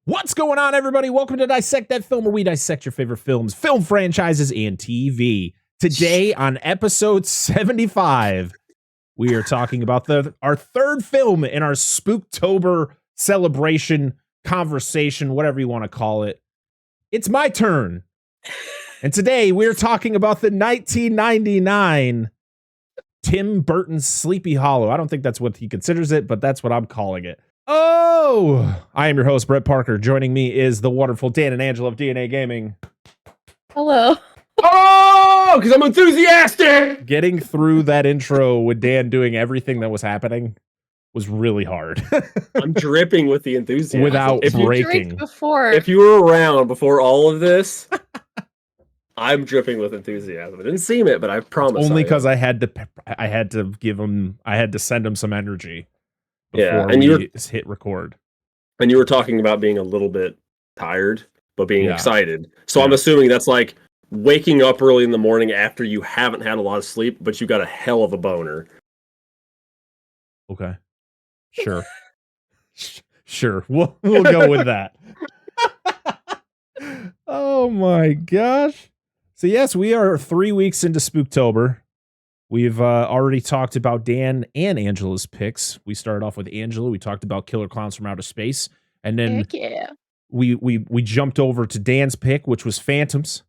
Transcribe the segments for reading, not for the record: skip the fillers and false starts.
What's going on, everybody? Welcome to Dissect That Film, where we dissect your favorite films, film franchises, and TV. Today, on episode 75, we are talking about our third film in our Spooktober celebration, conversation, whatever you want to call it. It's my turn. And today, we're talking about the 1999 Tim Burton's Sleepy Hollow. I don't think that's what he considers it, but that's what I'm calling it. Oh, I am your host, Brett Parker. Joining me is the wonderful Dan and Angela of DNA Gaming. Hello. Oh, because I'm enthusiastic. Getting through that intro with Dan doing everything that was happening was really hard. I'm dripping with the enthusiasm. Without breaking. If you were around before all of this, I'm dripping with enthusiasm. I didn't seem it, but I promise. Only because I had to send him some energy. Yeah, and you hit record. And you were talking about being a little bit tired, but being excited. So yeah. I'm assuming that's like waking up early in the morning after you haven't had a lot of sleep, but you got a hell of a boner. Okay. Sure. Sure. We'll go with that. Oh my gosh. So yes, we are 3 weeks into Spooktober. We've already talked about Dan and Angela's picks. We started off with Angela. We talked about Killer Clowns from Outer Space. And then we jumped over to Dan's pick, which was Phantoms,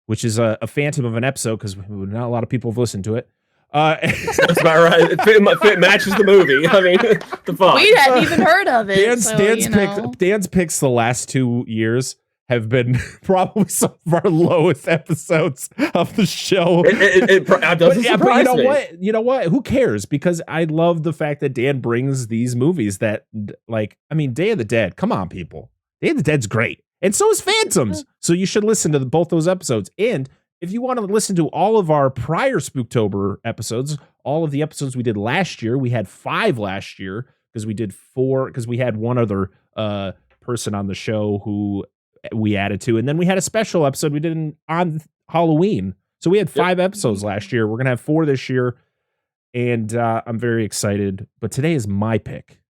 which is a phantom of an episode because not a lot of people have listened to it. That's about right. It matches the movie. I mean, the fuck. We hadn't even heard of it. Dan's picks the last 2 years have been probably some of our lowest episodes of the show. It doesn't surprise me. You know what? Who cares? Because I love the fact that Dan brings these movies that, like, I mean, Day of the Dead. Come on, people. Day of the Dead's great. And so is Phantoms. So you should listen to both those episodes. And if you want to listen to all of our prior Spooktober episodes, all of the episodes we did last year, we had 5 last year because we did 4 because we had one other person on the show who we added to, and then we had a special episode we did on Halloween. So we had 5 episodes last year. We're gonna have 4 this year, and I'm very excited. But today is my pick,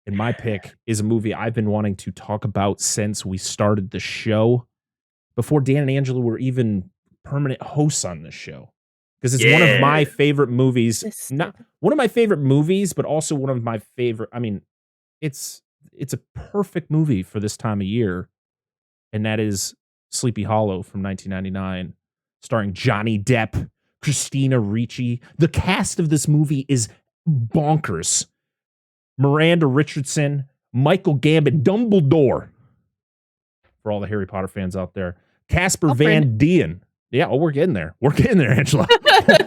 and my pick is a movie I've been wanting to talk about since we started the show, before Dan and Angela were even permanent hosts on this show, because it's one of my favorite movies. Not one of my favorite movies, but also one of my favorite. I mean, it's a perfect movie for this time of year. And that is Sleepy Hollow from 1999, starring Johnny Depp, Christina Ricci. The cast of this movie is bonkers. Miranda Richardson, Michael Gambon, Dumbledore. For all the Harry Potter fans out there. Casper Van Dien. Yeah, we're getting there. We're getting there, Angela.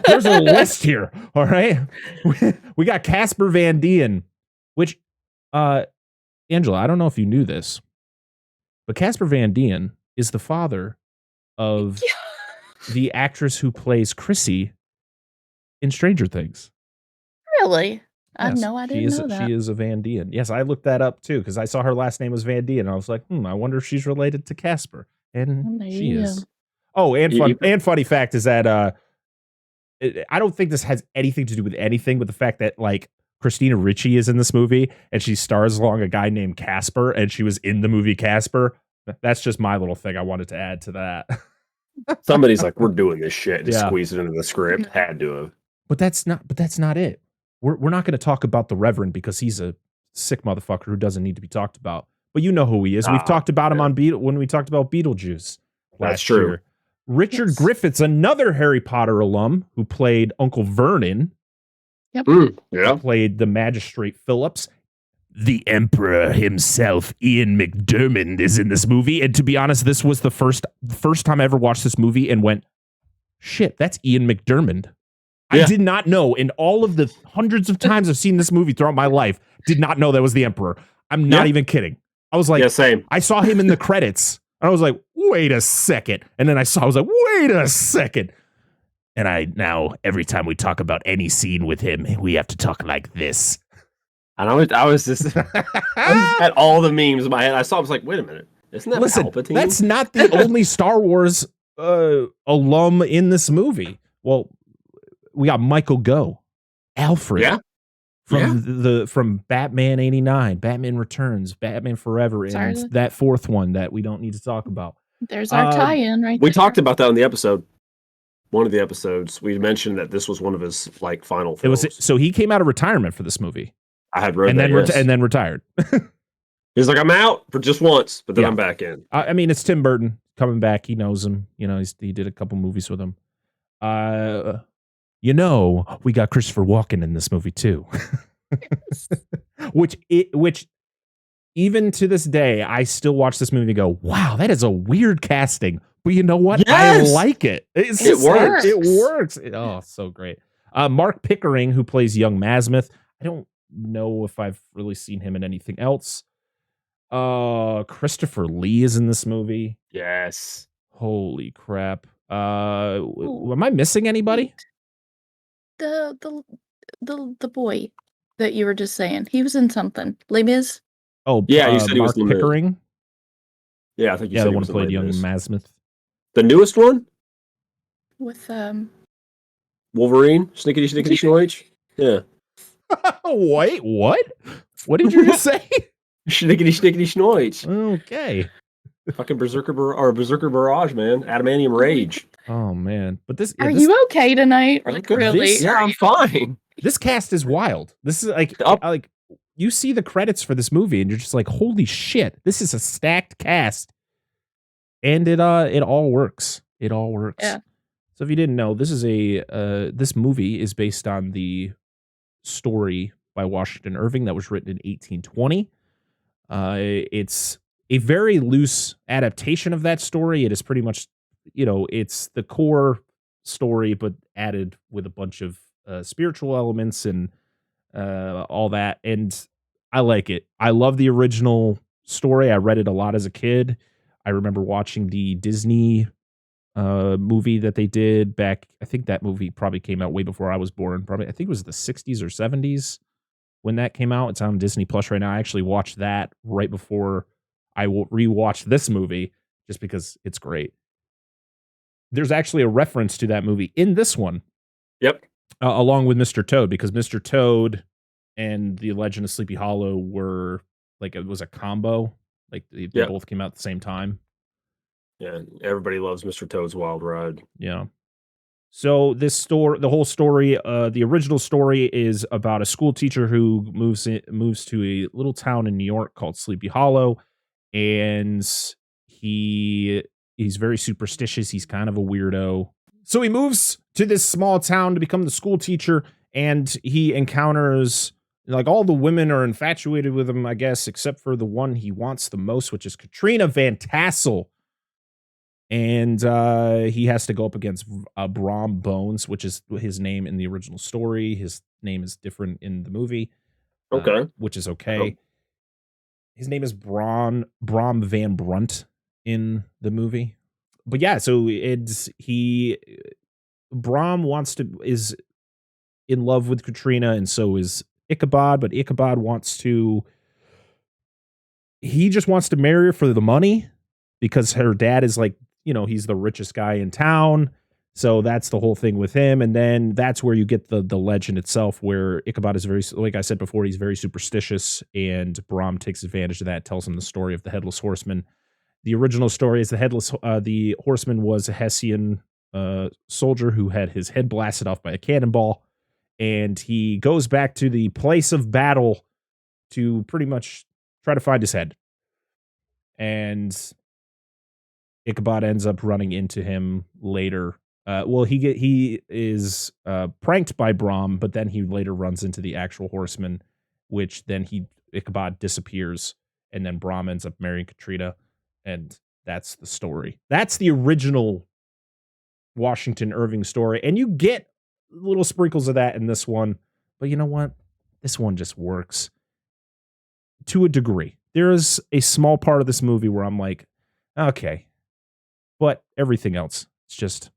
There's a list here, all right? We got Casper Van Dien, which, Angela, I don't know if you knew this, but Casper Van Dien is the father of the actress who plays Chrissy in Stranger Things. Really? Yes, I didn't know that. She is a Van Dien. Yes, I looked that up too because I saw her last name was Van Dien. And I was like, I wonder if she's related to Casper. And she is. Oh, and funny fact is that I don't think this has anything to do with anything, but the fact that like Christina Ricci is in this movie and she stars along a guy named Casper and she was in the movie Casper. That's just my little thing I wanted to add to that. Somebody's like, we're doing this shit. Just squeeze it into the script. Had to have. But that's not it. We're not going to talk about the Reverend because he's a sick motherfucker who doesn't need to be talked about. But you know who he is. We've talked about him on when we talked about Beetlejuice last year. Richard Griffiths, another Harry Potter alum who played Uncle Vernon. Yep. Played the Magistrate Phillips. The Emperor himself, Ian McDiarmid, is in this movie. And to be honest, this was the first time I ever watched this movie and went, shit, that's Ian McDiarmid. Yeah. I did not know, in all of the hundreds of times I've seen this movie throughout my life, did not know that was the Emperor. I'm not even kidding. I was like, same. I saw him in the credits. And I was like, wait a second. And then I was like, wait a second. And now every time we talk about any scene with him, we have to talk like this. And I was just I had all the memes in my head. I was like, wait a minute. Isn't that Palpatine? That's not the only Star Wars alum in this movie. Well, we got Michael Gough, Alfred from Batman 89, Batman Returns, Batman Forever, and that fourth one that we don't need to talk about. There's our tie-in right We there. talked about that in the episode. One of the episodes, we mentioned that this was one of his like final films. So he came out of retirement for this movie. I had read and that, then yes. and then retired. He's like, I'm out for just once, but then I'm back in. I mean, it's Tim Burton coming back. He knows him. You know, he did a couple movies with him. You know, we got Christopher Walken in this movie too. which even to this day, I still watch this movie and go, wow, that is a weird casting. But you know what? Yes! I like it. It works. It works. Oh, so great. Mark Pickering, who plays young Masmuth. I don't know if I've really seen him in anything else. Christopher Lee is in this movie. Yes. Holy crap. Am I missing anybody? The boy that you were just saying. He was in something. Les Mis? Oh, yeah, you said he Mark was Pickering. Yeah, I think you said the he one was who played young Les Mis. Masmuth. The newest one? With Wolverine? Snickety Schnoich? Yeah. Wait, what? What did you just say? Schnickety Schnoich. Okay. Fucking Berserker Barrage, man. Adamantium Rage. Oh man. But this Are you okay tonight? Like really? Yeah, I'm fine. This cast is wild. This is like you see the credits for this movie and you're just like, holy shit, this is a stacked cast. And it all works. It all works. Yeah. So if you didn't know, this movie is based on the story by Washington Irving that was written in 1820. It's a very loose adaptation of that story. It is pretty much, it's the core story, but added with a bunch of spiritual elements and all that. And I like it. I love the original story. I read it a lot as a kid. I remember watching the Disney movie that they did back. I think that movie probably came out way before I was born. I think it was the 60s or 70s when that came out. It's on Disney Plus right now. I actually watched that right before I will rewatch this movie just because it's great. There's actually a reference to that movie in this one. Yep. Along with Mr. Toad, because Mr. Toad and The Legend of Sleepy Hollow were like, it was a combo. Like they both came out at the same time. Yeah, everybody loves Mr. Toad's Wild Ride. Yeah. So the whole story, the original story is about a school teacher who moves to a little town in New York called Sleepy Hollow, and he's very superstitious. He's kind of a weirdo. So he moves to this small town to become the school teacher, and he encounters, like, all the women are infatuated with him, I guess, except for the one he wants the most, which is Katrina Van Tassel. And he has to go up against Brom Bones, which is his name in the original story. His name is different in the movie. Okay. Which is okay. His name is Brom Van Brunt in the movie. But yeah, so Brom is in love with Katrina, and so is Ichabod, but Ichabod he just wants to marry her for the money because her dad is like, he's the richest guy in town. So that's the whole thing with him. And then that's where you get the legend itself, where Ichabod is very, like I said before, he's very superstitious, and Brom takes advantage of that, tells him the story of the Headless Horseman. The original story is the Horseman was a Hessian soldier who had his head blasted off by a cannonball. And he goes back to the place of battle to pretty much try to find his head. And Ichabod ends up running into him later. He is pranked by Brom, but then he later runs into the actual horseman, which then Ichabod disappears, and then Brom ends up marrying Katrina, and that's the story. That's the original Washington Irving story, and you get little sprinkles of that in this one, but you know what? This one just works to a degree. There is a small part of this movie where I'm like, okay. But everything else, to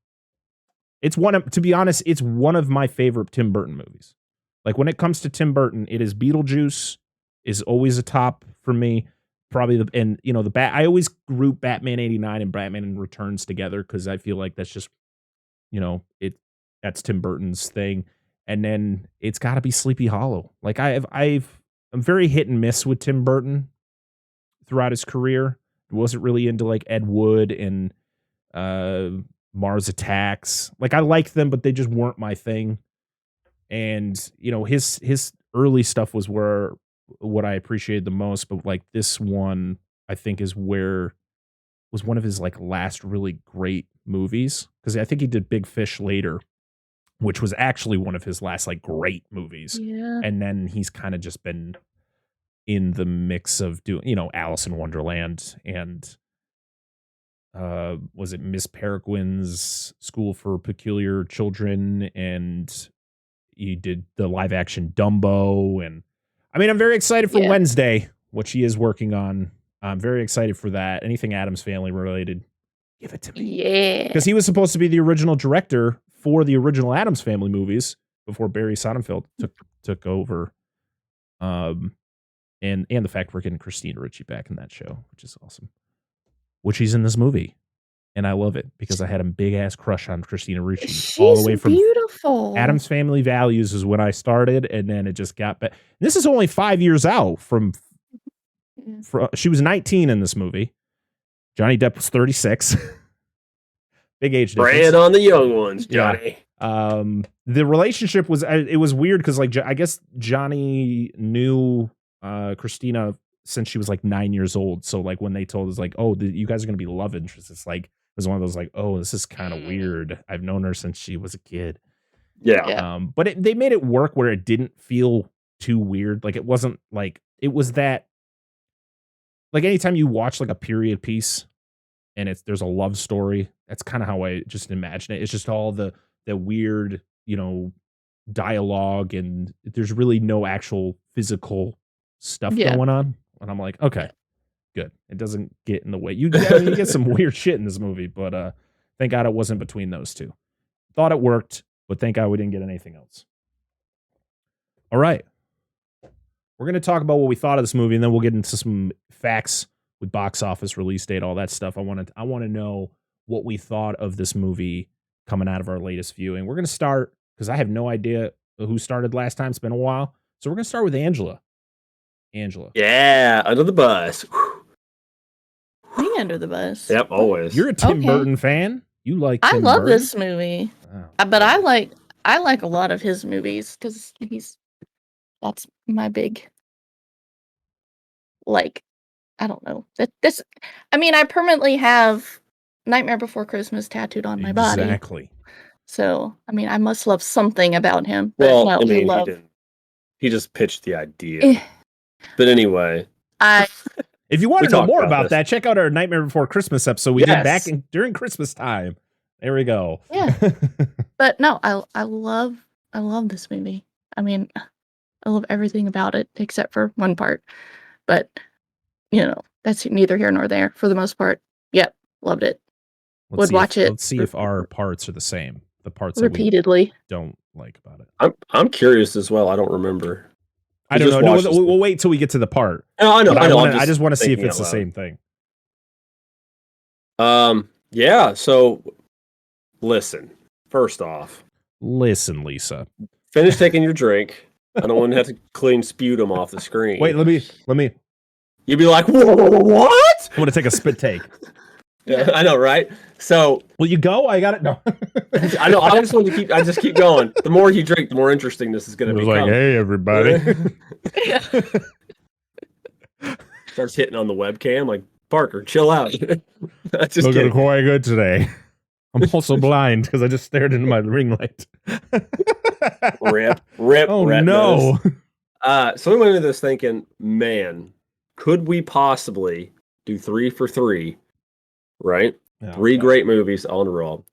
be honest, it's one of my favorite Tim Burton movies. Like, when it comes to Tim Burton, it is Beetlejuice is always a top for me. Probably I always group Batman 89 and Batman Returns together because I feel like that's just, that's Tim Burton's thing. and then it's got to be Sleepy Hollow. Like I'm very hit and miss with Tim Burton throughout his career. Wasn't really into like Ed Wood and Mars Attacks. Like I liked them, but they just weren't my thing. And his early stuff was what I appreciated the most. But like this one, I think was one of his like last really great movies, because I think he did Big Fish later, which was actually one of his last like great movies. Yeah. And then he's kind of just been in the mix of doing, Alice in Wonderland and was it Miss Peregrine's School for Peculiar Children, and he did the live action Dumbo. And I mean, I'm very excited for Wednesday, what she is working on. I'm very excited for that. Anything Addams Family related, give it to me. Yeah. Because he was supposed to be the original director for the original Addams Family movies before Barry Sonnenfeld took over. And the fact we're getting Christina Ricci back in that show, which is awesome. Which she's in this movie. And I love it because I had a big ass crush on Christina Ricci. She's all the way from beautiful. Addams Family Values is when I started, and then it just got back. This is only 5 years out from she was 19 in this movie. Johnny Depp was 36. Big age difference. Brand on the young ones, Johnny. Yeah. The relationship was weird because like I guess Johnny knew Christina since she was like 9 years old. So like when they told us like, oh, you guys are gonna be love interests, it's like it was one of those like, oh, this is kind of weird. I've known her since she was a kid. Yeah. But they made it work where it didn't feel too weird. Like it wasn't like it was that. Like anytime you watch like a period piece and there's a love story, that's kind of how I just imagine it. It's just all the weird, dialogue, and there's really no actual physical stuff going on. And I'm like, okay, good. It doesn't get in the way. You get some weird shit in this movie, but thank God it wasn't between those two. Thought it worked, but thank God we didn't get anything else. All right. We're going to talk about what we thought of this movie, and then we'll get into some facts with box office, release date, all that stuff. I want to know what we thought of this movie coming out of our latest viewing. We're going to start, because I have no idea who started last time. It's been a while. So we're going to start with Angela. Yeah, under the bus. Me under the bus. Yep, always. You're a Tim Burton fan. You like Tim I love Burton? this movie. Oh. But I like a lot of his movies because that's my big, like, I don't know. I permanently have Nightmare Before Christmas tattooed on my body. Exactly. So, I must love something about him. Well, no, he didn't. He just pitched the idea. But anyway. If you want to know more about that, check out our Nightmare Before Christmas episode we did back during Christmas time. There we go. Yeah. But no, I love this movie. I love everything about it except for one part. But, that's neither here nor there for the most part. Yep, loved it. Would watch it. Let's see if our parts are the same. The parts repeatedly that we don't like about it. I'm curious as well. I don't remember. I don't know. No, we'll wait till we get to the part. No, I know. I just want to see if it's the same thing. Yeah. So, listen. First off, Lisa. Finish taking your drink. I don't want to have to clean sputum off the screen. Wait, let me. You'd be like, what? I'm gonna take a spit take. Yeah, I know, right? So, will you go? I got it. No, I know. I just want to keep. I just keep going. The more you drink, the more interesting this is going to be. Like, hey, everybody. Starts hitting on the webcam, like, Parker, chill out. Looking quite good today. I'm also blind because I just stared into my ring light. Rip. Oh no. So we went into this thinking, man, could we possibly do 3 for 3? Right? Oh, 3 great movies on a roll.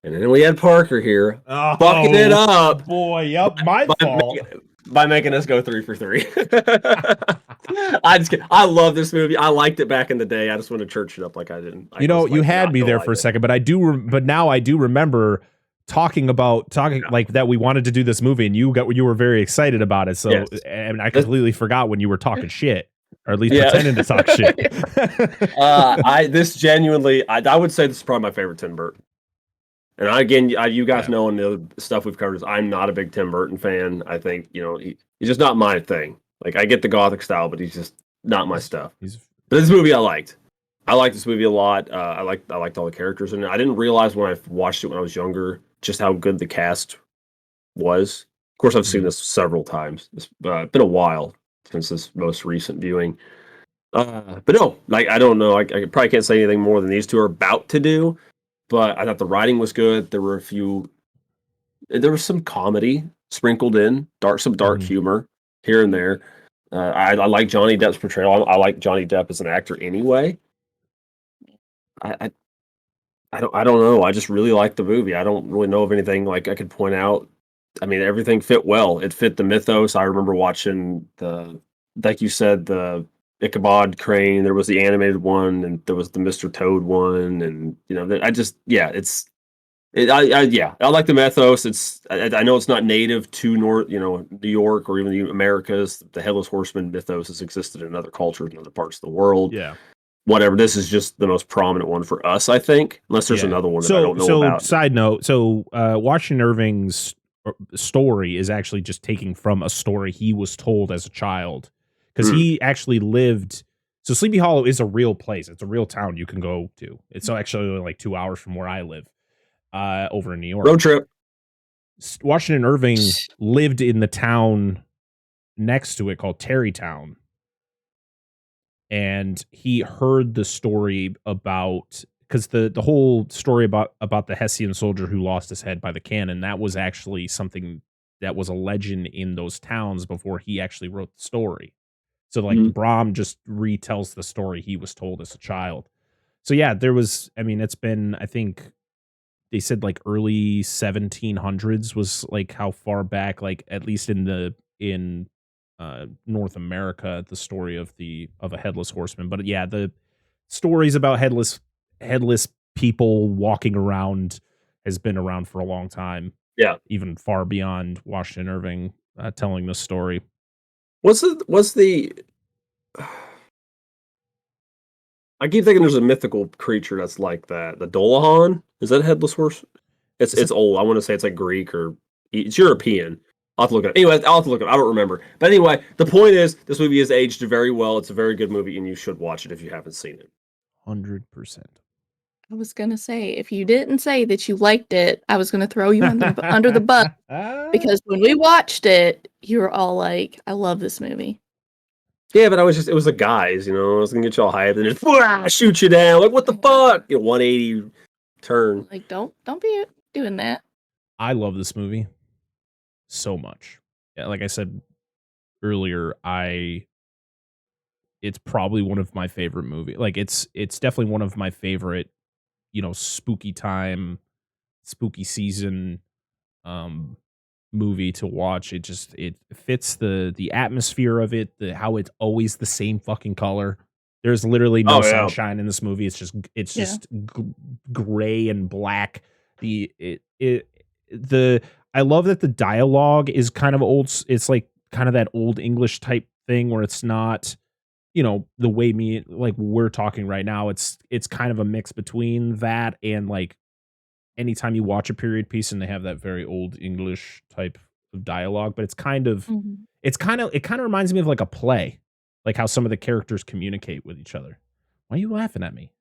And then we had Parker here, fucking it up. Boy, yep, my fault. By making us go 3 for 3. I love this movie. I liked it back in the day. I just want to church it up like I didn't. You had me there for a second, but now I do remember talking like that we wanted to do this movie, and you were very excited about it. So, yes. And I completely forgot when you were talking shit. Or at least pretending to talk shit. This genuinely, I would say this is probably my favorite Tim Burton. And you guys Yeah. know, and the other stuff we've covered is I'm not a big Tim Burton fan. I think he's just not my thing. Like I get the gothic style, but he's just not my stuff. But this movie I liked. I liked this movie a lot. I liked all the characters in it. I didn't realize when I watched it when I was younger just how good the cast was. Of course, I've seen this several times. It's been a while since this most recent viewing. But no, like I don't know. I probably can't say anything more than these two are about to do. But I thought the writing was good. There was some comedy sprinkled in, some dark humor here and there. I like Johnny Depp's portrayal. I like Johnny Depp as an actor anyway. I don't know. I just really like the movie. I don't really know of anything like I could point out. I mean, everything fit well. It fit the mythos. I remember watching like you said, the Ichabod Crane. There was the animated one, and there was the Mr. Toad one, and I like the mythos. I know it's not native to New York or even the Americas. The Headless Horseman mythos has existed in other cultures in other parts of the world. Yeah. Whatever. This is just the most prominent one for us, I think. Unless there's another one that I don't know about. Side note, Washington Irving's story is actually just taking from a story he was told as a child. Because he actually lived... So Sleepy Hollow is a real place. It's a real town you can go to. It's actually only like 2 hours from where I live over in New York. Road trip. Washington Irving lived in the town next to it called Tarrytown. And he heard the story about... Because the whole story about the Hessian soldier who lost his head by the cannon, that was actually something that was a legend in those towns before he actually wrote the story. So like Brom just retells the story he was told as a child. So yeah, there was, I mean, it's been, I think they said like early 1700s was like how far back, like at least in North America, the story of a headless horseman. But yeah, the stories about headless people walking around has been around for a long time. Yeah. Even far beyond Washington Irving telling the story. What's the I keep thinking there's a mythical creature that's like that. The Dolahan? Is that a headless horse? It's old. I want to say it's like Greek or it's European. I'll have to look at it. Anyway, I'll have to look it up. I don't remember. But anyway, the point is this movie has aged very well. It's a very good movie and you should watch it if you haven't seen it. 100%. I was going to say, if you didn't say that you liked it, I was going to throw you under the bus. Because when we watched it, you were all like, I love this movie. Yeah, but it was the guys, I was going to get you all hyped and just shoot you down. Like, what the fuck? 180 turn. Like, don't be doing that. I love this movie so much. Yeah, like I said earlier, it's probably one of my favorite movies. Like, it's definitely one of my favorite, spooky time, spooky season movie to watch. It fits the atmosphere of it, how it's always the same fucking color. There's literally no sunshine in this movie. It's just gray and black. I love that the dialogue is kind of old. It's like kind of that old English type thing where it's not, the way we're talking right now. It's kind of a mix between that and like anytime you watch a period piece and they have that very old English type of dialogue, but it's kind of, it kind of reminds me of like a play, like how some of the characters communicate with each other. Why are you laughing at me?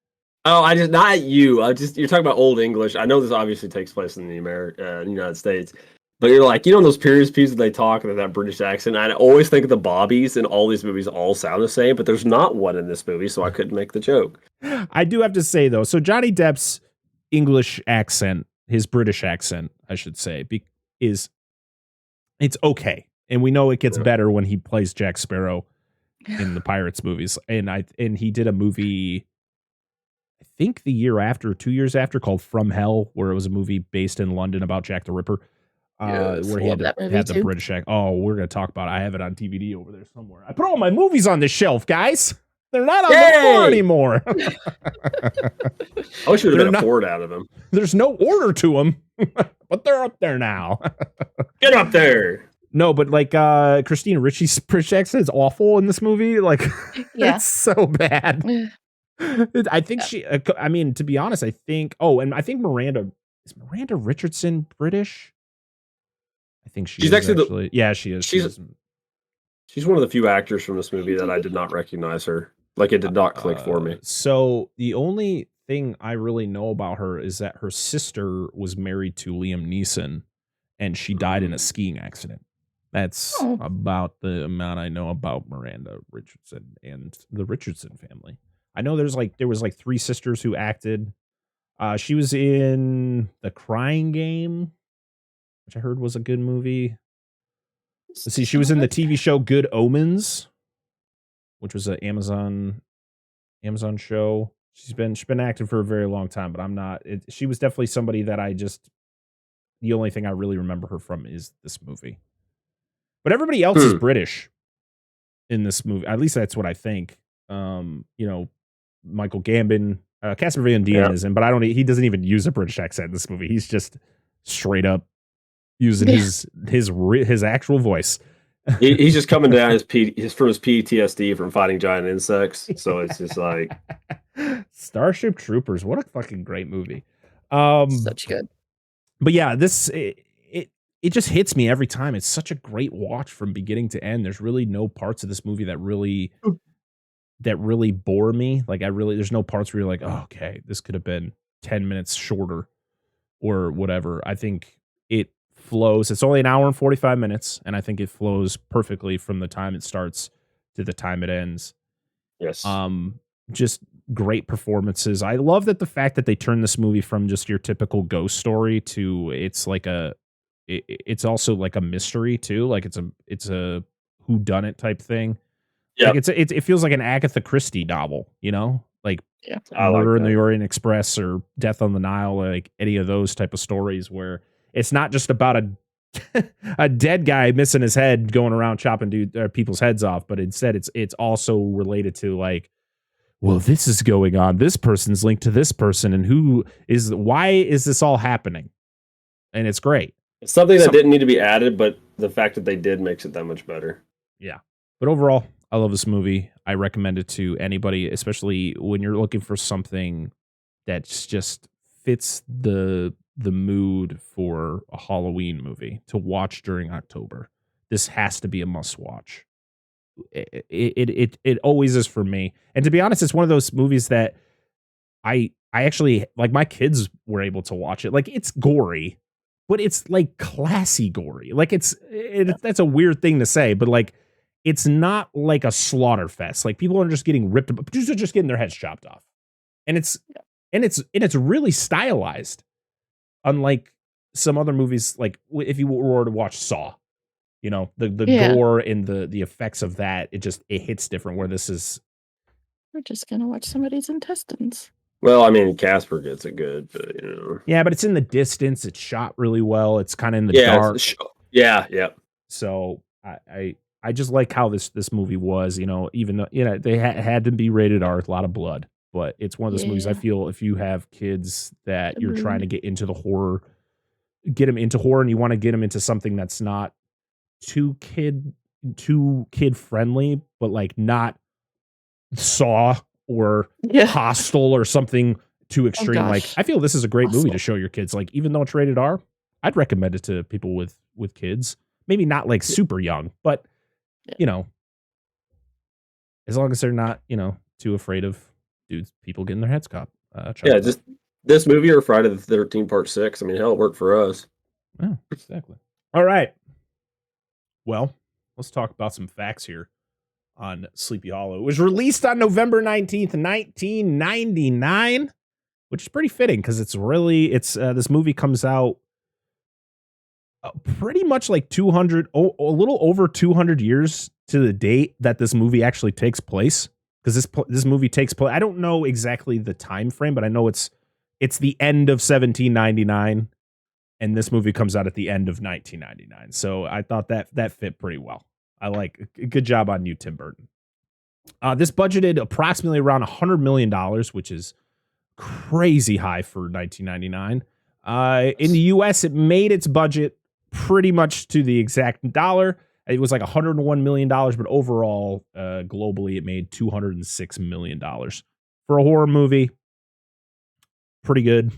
Oh, not at you. You're talking about old English. I know this obviously takes place in the United States, but you're like, those period pieces they talk with that British accent. I always think of the Bobbies in all these movies all sound the same, but there's not one in this movie, so I couldn't make the joke. I do have to say though, so Johnny Depp's English accent, his British accent, I should say, it's okay, and we know it gets better when he plays Jack Sparrow in the Pirates movies. And he did a movie, I think the year after, 2 years after, called From Hell, where it was a movie based in London about Jack the Ripper. Where he had the British accent. Oh, we're gonna talk about it. I have it on DVD over there somewhere. I put all my movies on this shelf, guys. They're not on the floor anymore. I wish we would have been a Ford out of them. There's no order to them, but they're up there now. Get up there. No, but like Christina Ricci's British accent is awful in this movie. Like, it's so bad. I think to be honest, I think Miranda is Miranda Richardson British? I think she's actually yeah, she is. She's one of the few actors from this movie that I did not recognize her. Like, it did not click for me. So the only thing I really know about her is that her sister was married to Liam Neeson, and she died in a skiing accident. That's about the amount I know about Miranda Richardson and the Richardson family. I know there was 3 sisters who acted. She was in The Crying Game, which I heard was a good movie. Let's see, she was in the TV show Good Omens, which was an Amazon show. She's been acting for a very long time, but she was definitely somebody that the only thing I really remember her from is this movie. But everybody else is British in this movie. At least that's what I think. Michael Gambon, Casper Van Dien is in, but he doesn't even use a British accent in this movie. He's just straight up using his actual voice. He's just coming down his PTSD from fighting giant insects. So it's just like Starship Troopers. What a fucking great movie. Such good. But yeah, it just hits me every time. It's such a great watch from beginning to end. There's really no parts of this movie that really bore me. Like, there's no parts where you're like, oh, okay, this could have been 10 minutes shorter or whatever. I think it flows. It's only an hour and 45 minutes, and I think it flows perfectly from the time it starts to the time it ends. Yes. Just great performances. I love that the fact that they turned this movie from just your typical ghost story to it's also like a mystery too. Like it's a whodunit type thing. Yeah, like it feels like an Agatha Christie novel, like Murder in the Orient Express or Death on the Nile, like any of those type of stories where it's not just about a dead guy missing his head going around chopping people's heads off, but instead it's also related to like, well, this is going on. This person's linked to this person, and why is this all happening? And it's great. It's something that didn't need to be added, but the fact that they did makes it that much better. Yeah. But overall, I love this movie. I recommend it to anybody, especially when you're looking for something that just fits the mood for a Halloween movie to watch during October. This has to be a must watch. It always is for me. And to be honest, it's one of those movies that I actually, like, my kids were able to watch it. Like, it's gory, but it's like classy gory. Like that's a weird thing to say, but like, it's not like a slaughter fest. Like, people are just getting ripped up, just getting their heads chopped off. And it's really stylized. Unlike some other movies, like if you were to watch Saw, the gore and the effects of that, it hits different, where this is, we're just going to watch somebody's intestines. Well, I mean, Casper gets it good, but Yeah, but it's in the distance. It's shot really well. It's kind of in the dark. Yeah. So I just like how this movie was, even though, they had to be rated R, a lot of blood, but it's one of those movies I feel if you have kids that you're trying to get into get them into horror, and you want to get them into something that's not too kid friendly, but like not Saw or Hostel or something too extreme. Like, I feel this is a great movie to show your kids. Like, even though it's rated R, I'd recommend it to people with kids. Maybe not like super young, but as long as they're not, too afraid of people getting their heads chopped. Just this movie or Friday the 13th Part 6. I mean, hell, it worked for us. Yeah, exactly. All right. Well, let's talk about some facts here on Sleepy Hollow. It was released on November 19th, 1999, which is pretty fitting because this movie comes out pretty much like a little over 200 years to the date that this movie actually takes place. Because this movie takes place, I don't know exactly the time frame, but I know it's the end of 1799, and this movie comes out at the end of 1999. So I thought that fit pretty well. I like, good job on you, Tim Burton. This budgeted approximately around $100 million, which is crazy high for 1999. In the U.S., it made its budget pretty much to the exact dollar. It was like $101 million, but overall, globally, it made $206 million. For a horror movie, pretty good.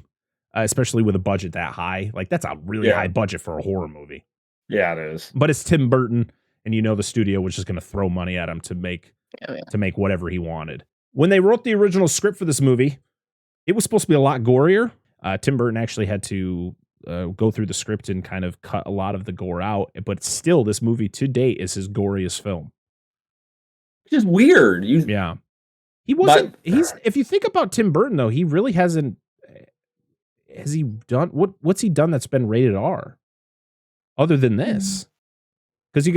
especially with a budget that high. Like that's a really high budget for a horror movie. Yeah, it is. But it's Tim Burton, and the studio was just going to throw money at him to make whatever he wanted. When they wrote the original script for this movie, it was supposed to be a lot gorier. Tim Burton actually had to go through the script and kind of cut a lot of the gore out. But still, this movie to date is his goriest film. Which is weird. He wasn't. If you think about Tim Burton, though, he really hasn't. Has he done what's he done that's been rated R? Other than this, because you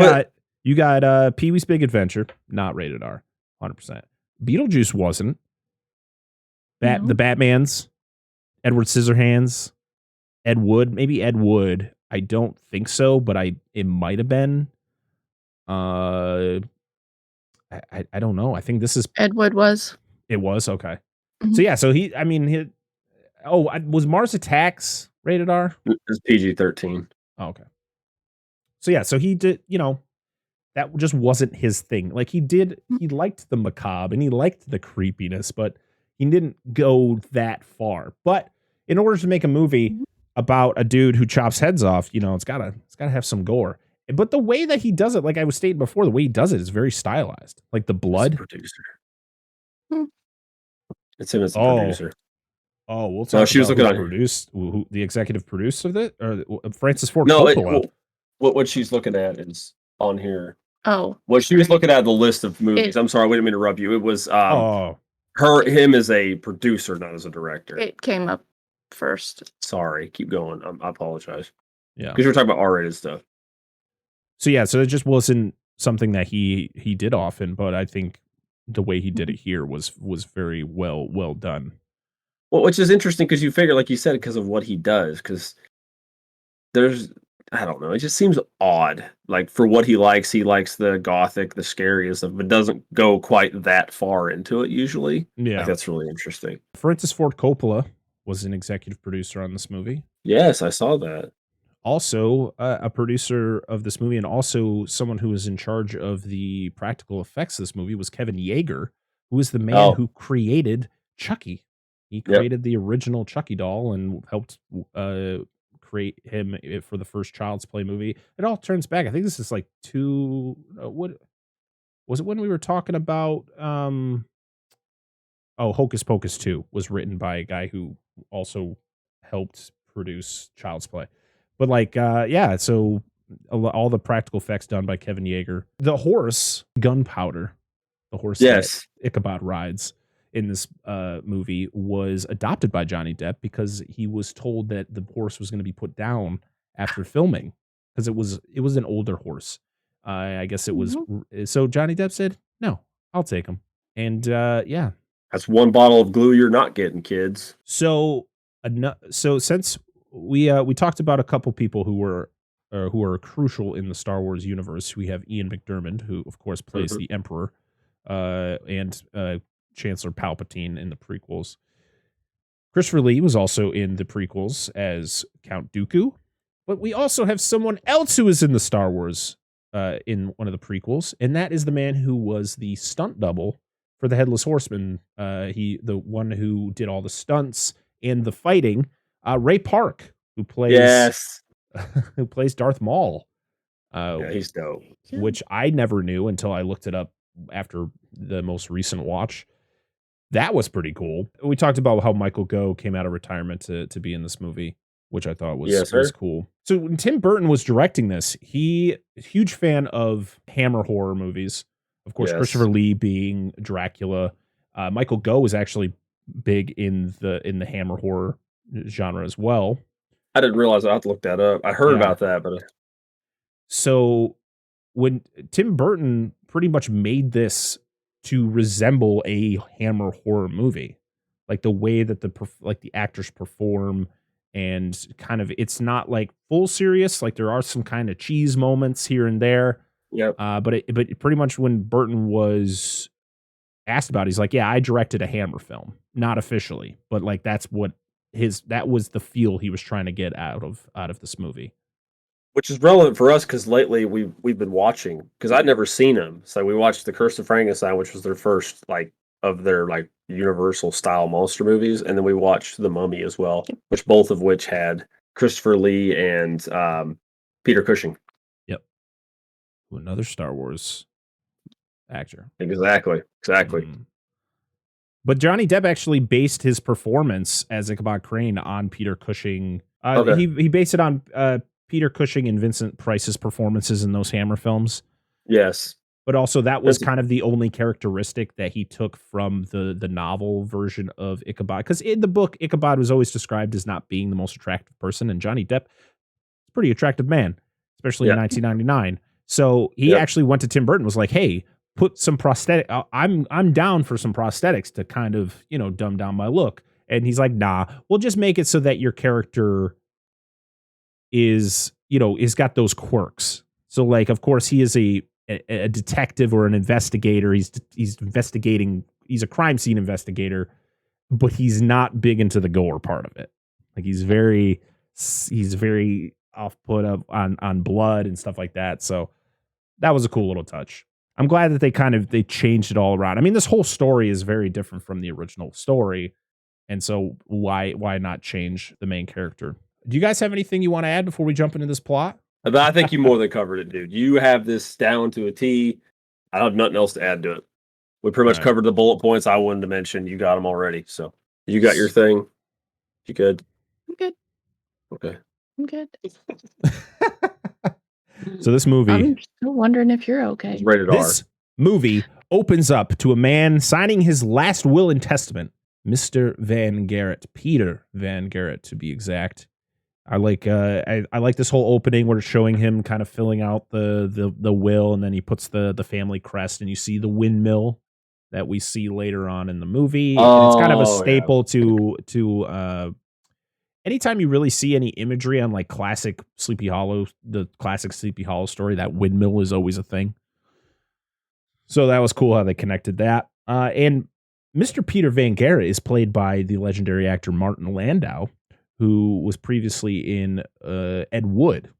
got Pee-wee's Big Adventure, not rated R, 100%. Beetlejuice wasn't. The Batman's, Edward Scissorhands, Ed Wood, maybe Ed Wood. I don't think so, but it might have been. I don't know. I think this is Ed Wood was. It was okay. Mm-hmm. So was Mars Attacks rated R? It's PG-13. Oh, okay. So he did, that just wasn't his thing. Like he liked the macabre and he liked the creepiness, but he didn't go that far. But in order to make a movie about a dude who chops heads off, it's gotta have some gore. But the way that he does it, like I was stating before, the way he does it is very stylized. Like the blood. Producer. It's him as the producer. Oh, we'll talk she was looking who the executive producer of it, or Francis Ford Coppola. What she's looking at is on here. Oh, what she was looking at the list of movies. I'm sorry, I didn't mean to interrupt you. It was him as a producer, not as a director. It came up first. Sorry, keep going. I apologize. Yeah, because you're talking about R-rated stuff. So it just wasn't something that he did often, but I think the way he did it here was very well done. Well, which is interesting because you figure, like you said, because of what he does, because I don't know, it just seems odd. Like for what he likes the gothic, the scary stuff, but doesn't go quite that far into it usually. Yeah, that's really interesting. Francis Ford Coppola was an executive producer on this movie. Yes, I saw that. Also, a producer of this movie, and also someone who was in charge of the practical effects of this movie was Kevin Yeager, who was the man who created Chucky. He created the original Chucky doll and helped create him for the first Child's Play movie. It all turns back. I think this is like what was it when we were talking about? Hocus Pocus 2 was written by a guy who also helped produce Child's Play. But so all the practical effects done by Kevin Yeager. The horse, Gunpowder, the horse that Ichabod rides in this movie, was adopted by Johnny Depp because he was told that the horse was going to be put down after filming because it was an older horse. I guess it was. So Johnny Depp said, "No, I'll take him." And that's one bottle of glue you're not getting, kids. So since we talked about a couple people who are crucial in the Star Wars universe, we have Ian McDiarmid, who of course plays the Emperor, and Chancellor Palpatine in the prequels. Christopher Lee was also in the prequels as Count Dooku, but we also have someone else who is in the Star Wars in one of the prequels, and that is the man who was the stunt double for the Headless Horseman. The one who did all the stunts and the fighting. Ray Park, who plays who plays Darth Maul. He's dope. Which I never knew until I looked it up after the most recent watch. That was pretty cool. We talked about how Michael Gough came out of retirement to be in this movie, which I thought was cool. So when Tim Burton was directing this, he huge fan of Hammer horror movies. Of course, Christopher Lee being Dracula. Michael Gough was actually big in the Hammer horror genre as well. I didn't realize. I have to look that up. I heard about that, but so when Tim Burton pretty much made this to resemble a Hammer horror movie, like the way that the actors perform, and kind of it's not like full serious. Like there are some kind of cheese moments here and there. Yep. But pretty much when Burton was asked about it, he's like, yeah, I directed a Hammer film, not officially, but like that was the feel he was trying to get out of this movie. Which is relevant for us because lately we've been watching, because I'd never seen them. So we watched The Curse of Frankenstein, which was their first like of their like Universal style monster movies, and then we watched The Mummy as well, which both of which had Christopher Lee and Peter Cushing. Yep. Another Star Wars actor. Exactly. But Johnny Depp actually based his performance as Ichabod Crane on Peter Cushing. Okay. He based it on Peter Cushing and Vincent Price's performances in those Hammer films. Yes. But also that was kind of the only characteristic that he took from the novel version of Ichabod. Because in the book, Ichabod was always described as not being the most attractive person. And Johnny Depp is a pretty attractive man, especially in 1999. So he actually went to Tim Burton and was like, hey, put some prosthetic. I'm down for some prosthetics to kind of, dumb down my look. And he's like, nah, we'll just make it so that your character is got those quirks. So like, of course, he is a detective or an investigator. He's investigating. He's a crime scene investigator, but he's not big into the gore part of it. Like he's very off put up on blood and stuff like that. So that was a cool little touch. I'm glad that they changed it all around. I mean, this whole story is very different from the original story. And so why not change the main character? Do you guys have anything you want to add before we jump into this plot? I think you more than covered it, dude. You have this down to a T. I have nothing else to add to it. We pretty much covered the bullet points I wanted to mention. You got them already. So you got your thing. You good? I'm good. Okay. I'm good. So this movie... I'm still wondering if you're okay. It's rated this movie opens up to a man signing his last will and testament. Mr. Van Garrett. Peter Van Garrett, to be exact. I like this whole opening where it's showing him kind of filling out the will, and then he puts the family crest, and you see the windmill that we see later on in the movie. And it's kind of a staple to anytime you really see any imagery on like classic Sleepy Hollow, the classic Sleepy Hollow story, that windmill is always a thing. So that was cool how they connected that. And Mr. Peter Van Garrett is played by the legendary actor Martin Landau, who was previously in Ed Wood.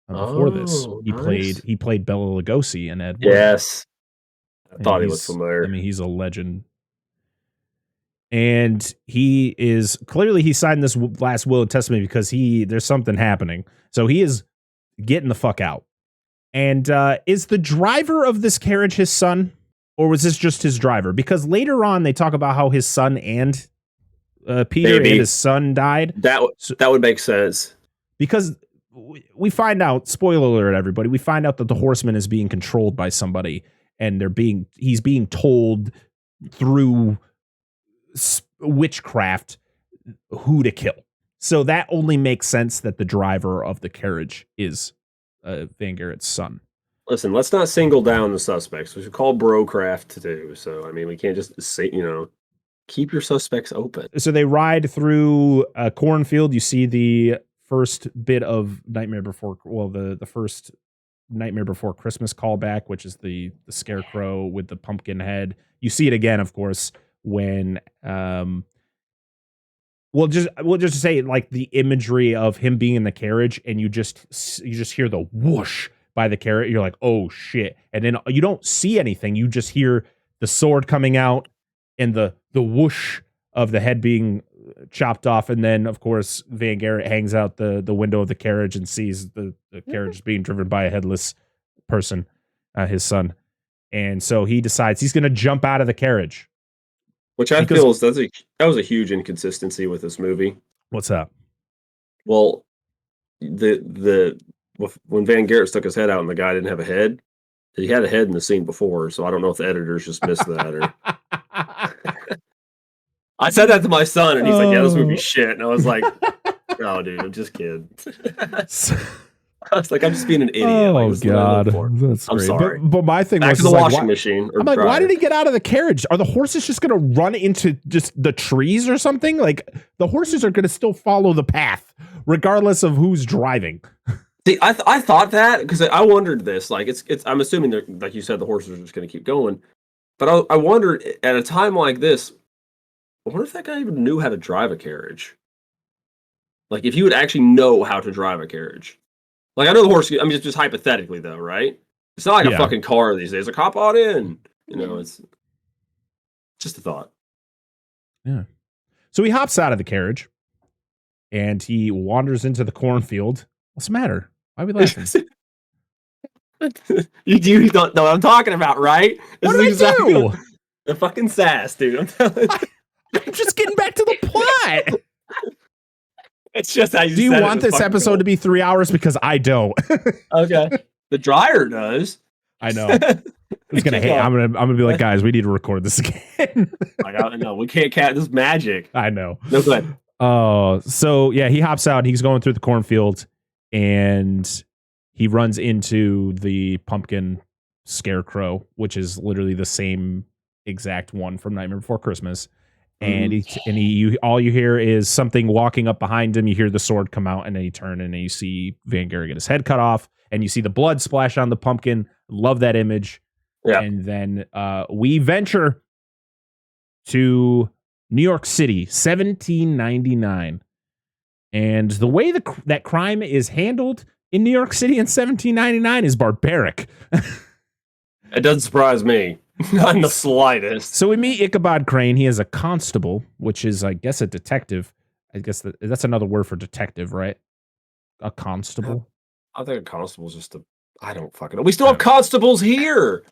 Before this, he played Bela Lugosi in Ed Wood. Yes, I thought he was familiar. I mean, he's a legend, and he signed this last will and testament because there's something happening. So he is getting the fuck out. And is the driver of this carriage his son, or was this just his driver? Because later on they talk about how his son and Peter and his son died. That would make sense. Because we find out, spoiler alert, everybody, we find out that the horseman is being controlled by somebody, and he's being told through witchcraft who to kill. So that only makes sense that the driver of the carriage is Van Garrett's son. Listen, let's not single down the suspects. We should call brocraft too. So I mean, we can't just say, keep your suspects open. So they ride through a cornfield. You see the first bit of the first Nightmare Before Christmas callback, which is the scarecrow with the pumpkin head. You see it again, of course, when we'll just say like the imagery of him being in the carriage, and you just hear the whoosh by the carriage. You're like, oh shit. And then you don't see anything. You just hear the sword coming out and the whoosh of the head being chopped off. And then, of course, Van Garrett hangs out the window of the carriage and sees the carriage being driven by a headless person, his son. And so he decides he's going to jump out of the carriage. Which I feel that was a huge inconsistency with this movie. What's that? Well, when Van Garrett stuck his head out and the guy didn't have a head, he had a head in the scene before, so I don't know if the editors just missed that or... I said that to my son, and he's like, yeah, this movie's shit. And I was like, no, dude, I'm just kidding. I was like, I'm just being an idiot. Oh, God. That's I'm great. sorry. But my thing Back was... to the washing machine. I'm like, why did he get out of the carriage? Are the horses just going to run into just the trees or something? Like, the horses are going to still follow the path, regardless of who's driving. See, I thought that, because I wondered this. Like, it's I'm assuming, like you said, the horses are just going to keep going. But I wondered, at a time like this, I wonder if that guy even knew how to drive a carriage. Like, if he would actually know how to drive a carriage. Like, I know the horse, I mean, just hypothetically, though, right? It's not like a fucking car these days. Like, hop on in. It's... Just a thought. Yeah. So he hops out of the carriage and he wanders into the cornfield. What's the matter? Why are we laughing? You don't know what I'm talking about, right? What did I do? The fucking sass, dude. I'm telling you. I'm just getting back to the plot. It's just how you do you want this episode to be 3 hours? Because I don't. Okay. The dryer does. I know. It's gonna hate. I'm gonna be like, guys, we need to record this again. No, we can't count this magic. I know. No good. So yeah, he hops out. He's going through the cornfield, and he runs into the pumpkin scarecrow, which is literally the same exact one from Nightmare Before Christmas. And all you hear is something walking up behind him. You hear the sword come out, and then you turn and you see Van Gary get his head cut off, and you see the blood splash on the pumpkin. Love that image. Yeah. And then we venture to New York City, 1799. And the way that crime is handled in New York City in 1799 is barbaric. It doesn't surprise me. Not in the slightest. So we meet Ichabod Crane. He is a constable, which is, I guess, a detective. I guess that's another word for detective, right? A constable? I think a constable is just I don't fucking know. We still have constables here.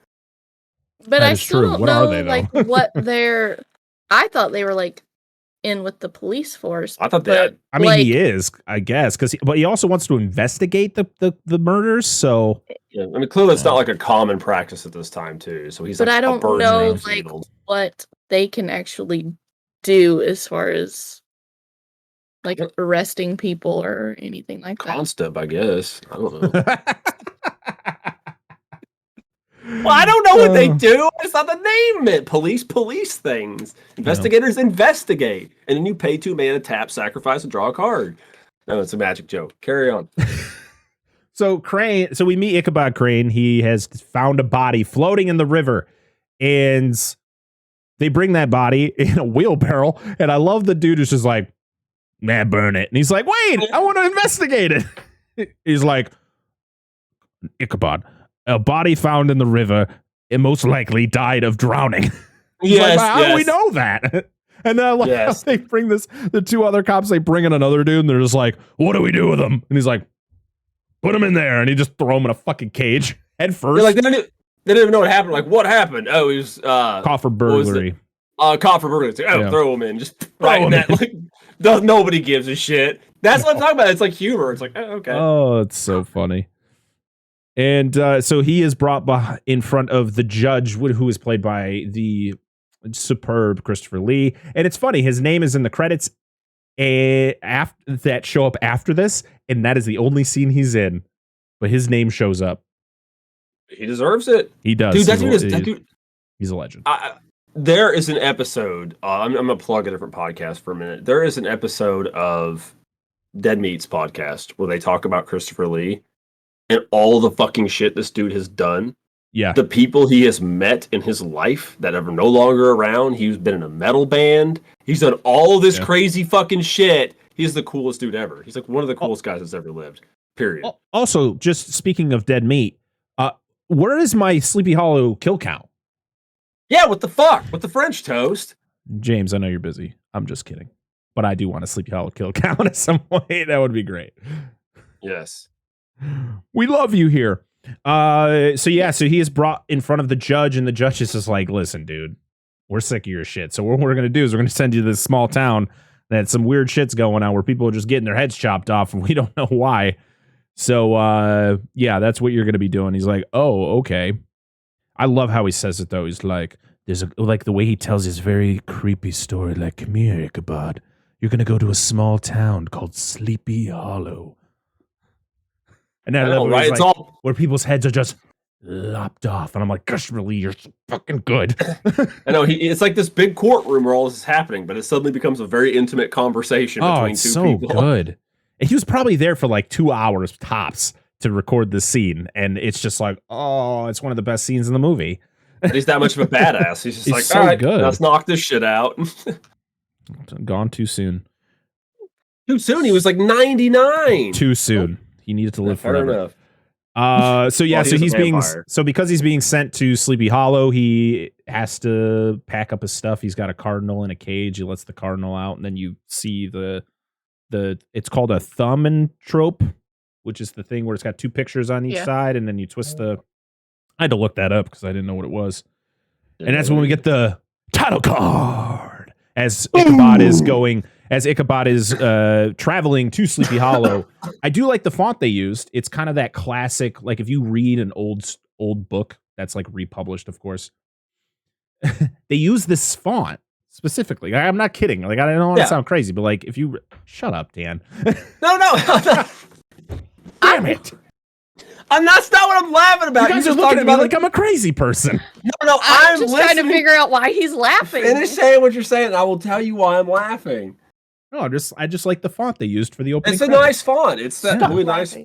But I still don't know, like, what they're... I thought they were, like, in with the police force. I thought that. I mean, he is, I guess, but he also wants to investigate the murders. So yeah, I mean, clearly it's not like a common practice at this time too. So he's. But like, I don't know, like, what they can actually do as far as like arresting people or anything like that. Constable, I guess. I don't know. Well, I don't know what they do. It's not the name it. Police things. Investigators investigate. And then you pay 2 mana, tap, sacrifice, and draw a card. No, it's a magic joke. Carry on. So we meet Ichabod Crane. He has found a body floating in the river. And they bring that body in a wheelbarrow. And I love the dude who's just like, man, burn it. And he's like, wait, I want to investigate it. He's like, Ichabod, a body found in the river, it most likely died of drowning. Yes, like, how do we know that? And then I love how they bring the 2 other cops, they bring in another dude, and they're just like, what do we do with him? And he's like, put him in there. And he just throw him in a fucking cage head first. Like, they didn't even know what happened. Like, what happened? Oh, he was coffer burglary. Coffer burglary. Oh, throw him in. Just right in that. Like, nobody gives a shit. That's what I'm talking about. It's like humor. It's like, oh, okay. Oh, it's so funny. And so he is brought in front of the judge, who is played by the superb Christopher Lee. And it's funny, his name is in the credits that show up after this, and that is the only scene he's in. But his name shows up. He deserves it. He does. Dude, he's a legend. There is an episode. I'm going to plug a different podcast for a minute. There is an episode of Dead Meat's podcast where they talk about Christopher Lee and all the fucking shit this dude has done. Yeah. The people he has met in his life that are no longer around. He's been in a metal band. He's done all this crazy fucking shit. He's the coolest dude ever. He's like one of the coolest guys that's ever lived. Period. Also, just speaking of Dead Meat, where is my Sleepy Hollow kill count? Yeah, what the fuck? With the French toast? James, I know you're busy. I'm just kidding. But I do want a Sleepy Hollow kill count at some point. That would be great. Yes. We love you here. So he is brought in front of the judge, and the judge is just like, listen, dude, we're sick of your shit. So what we're going to do is we're going to send you to this small town that some weird shit's going on where people are just getting their heads chopped off, and we don't know why. So, that's what you're going to be doing. He's like, oh, okay. I love how he says it, though. He's like, like the way he tells his very creepy story, like, come here, Ichabod. You're going to go to a small town called Sleepy Hollow. And I love right? It's like, where people's heads are just lopped off. And I'm like, gosh, really, you're so fucking good. I know. It's like this big courtroom where all this is happening, but it suddenly becomes a very intimate conversation between two people. Oh, so good. And he was probably there for like 2 hours tops to record this scene. And it's just like, oh, it's one of the best scenes in the movie. He's that much of a badass. He's just like, so all right, good. Let's knock this shit out. Gone too soon. Too soon? He was like 99. Too soon. He needed to live forever. Enough. So yeah, Well, so he's a he's being vampire. because he's being sent to Sleepy Hollow, he has to pack up his stuff. He's got a cardinal in a cage. He lets the cardinal out, and then you see the it's called a thaumatrope, which is the thing where it's got two pictures on each side, and then you twist the. I had to look that up because I didn't know what it was, and that's when we get the title card as Ichabod is going. As Ichabod is traveling to Sleepy Hollow. I do like the font they used. It's kind of that classic, like if you read an old book that's like republished, of course, they use this font specifically. I'm not kidding. Like I don't want to sound crazy, but like if you shut up, Dan. No. Damn it. That's not what I'm laughing about. You guys are looking at me like I'm a crazy person. No, I'm just trying to figure out why he's laughing. Finish saying what you're saying, and I will tell you why I'm laughing. No, I just like the font they used for the opening. It's a nice font. It's that really nice.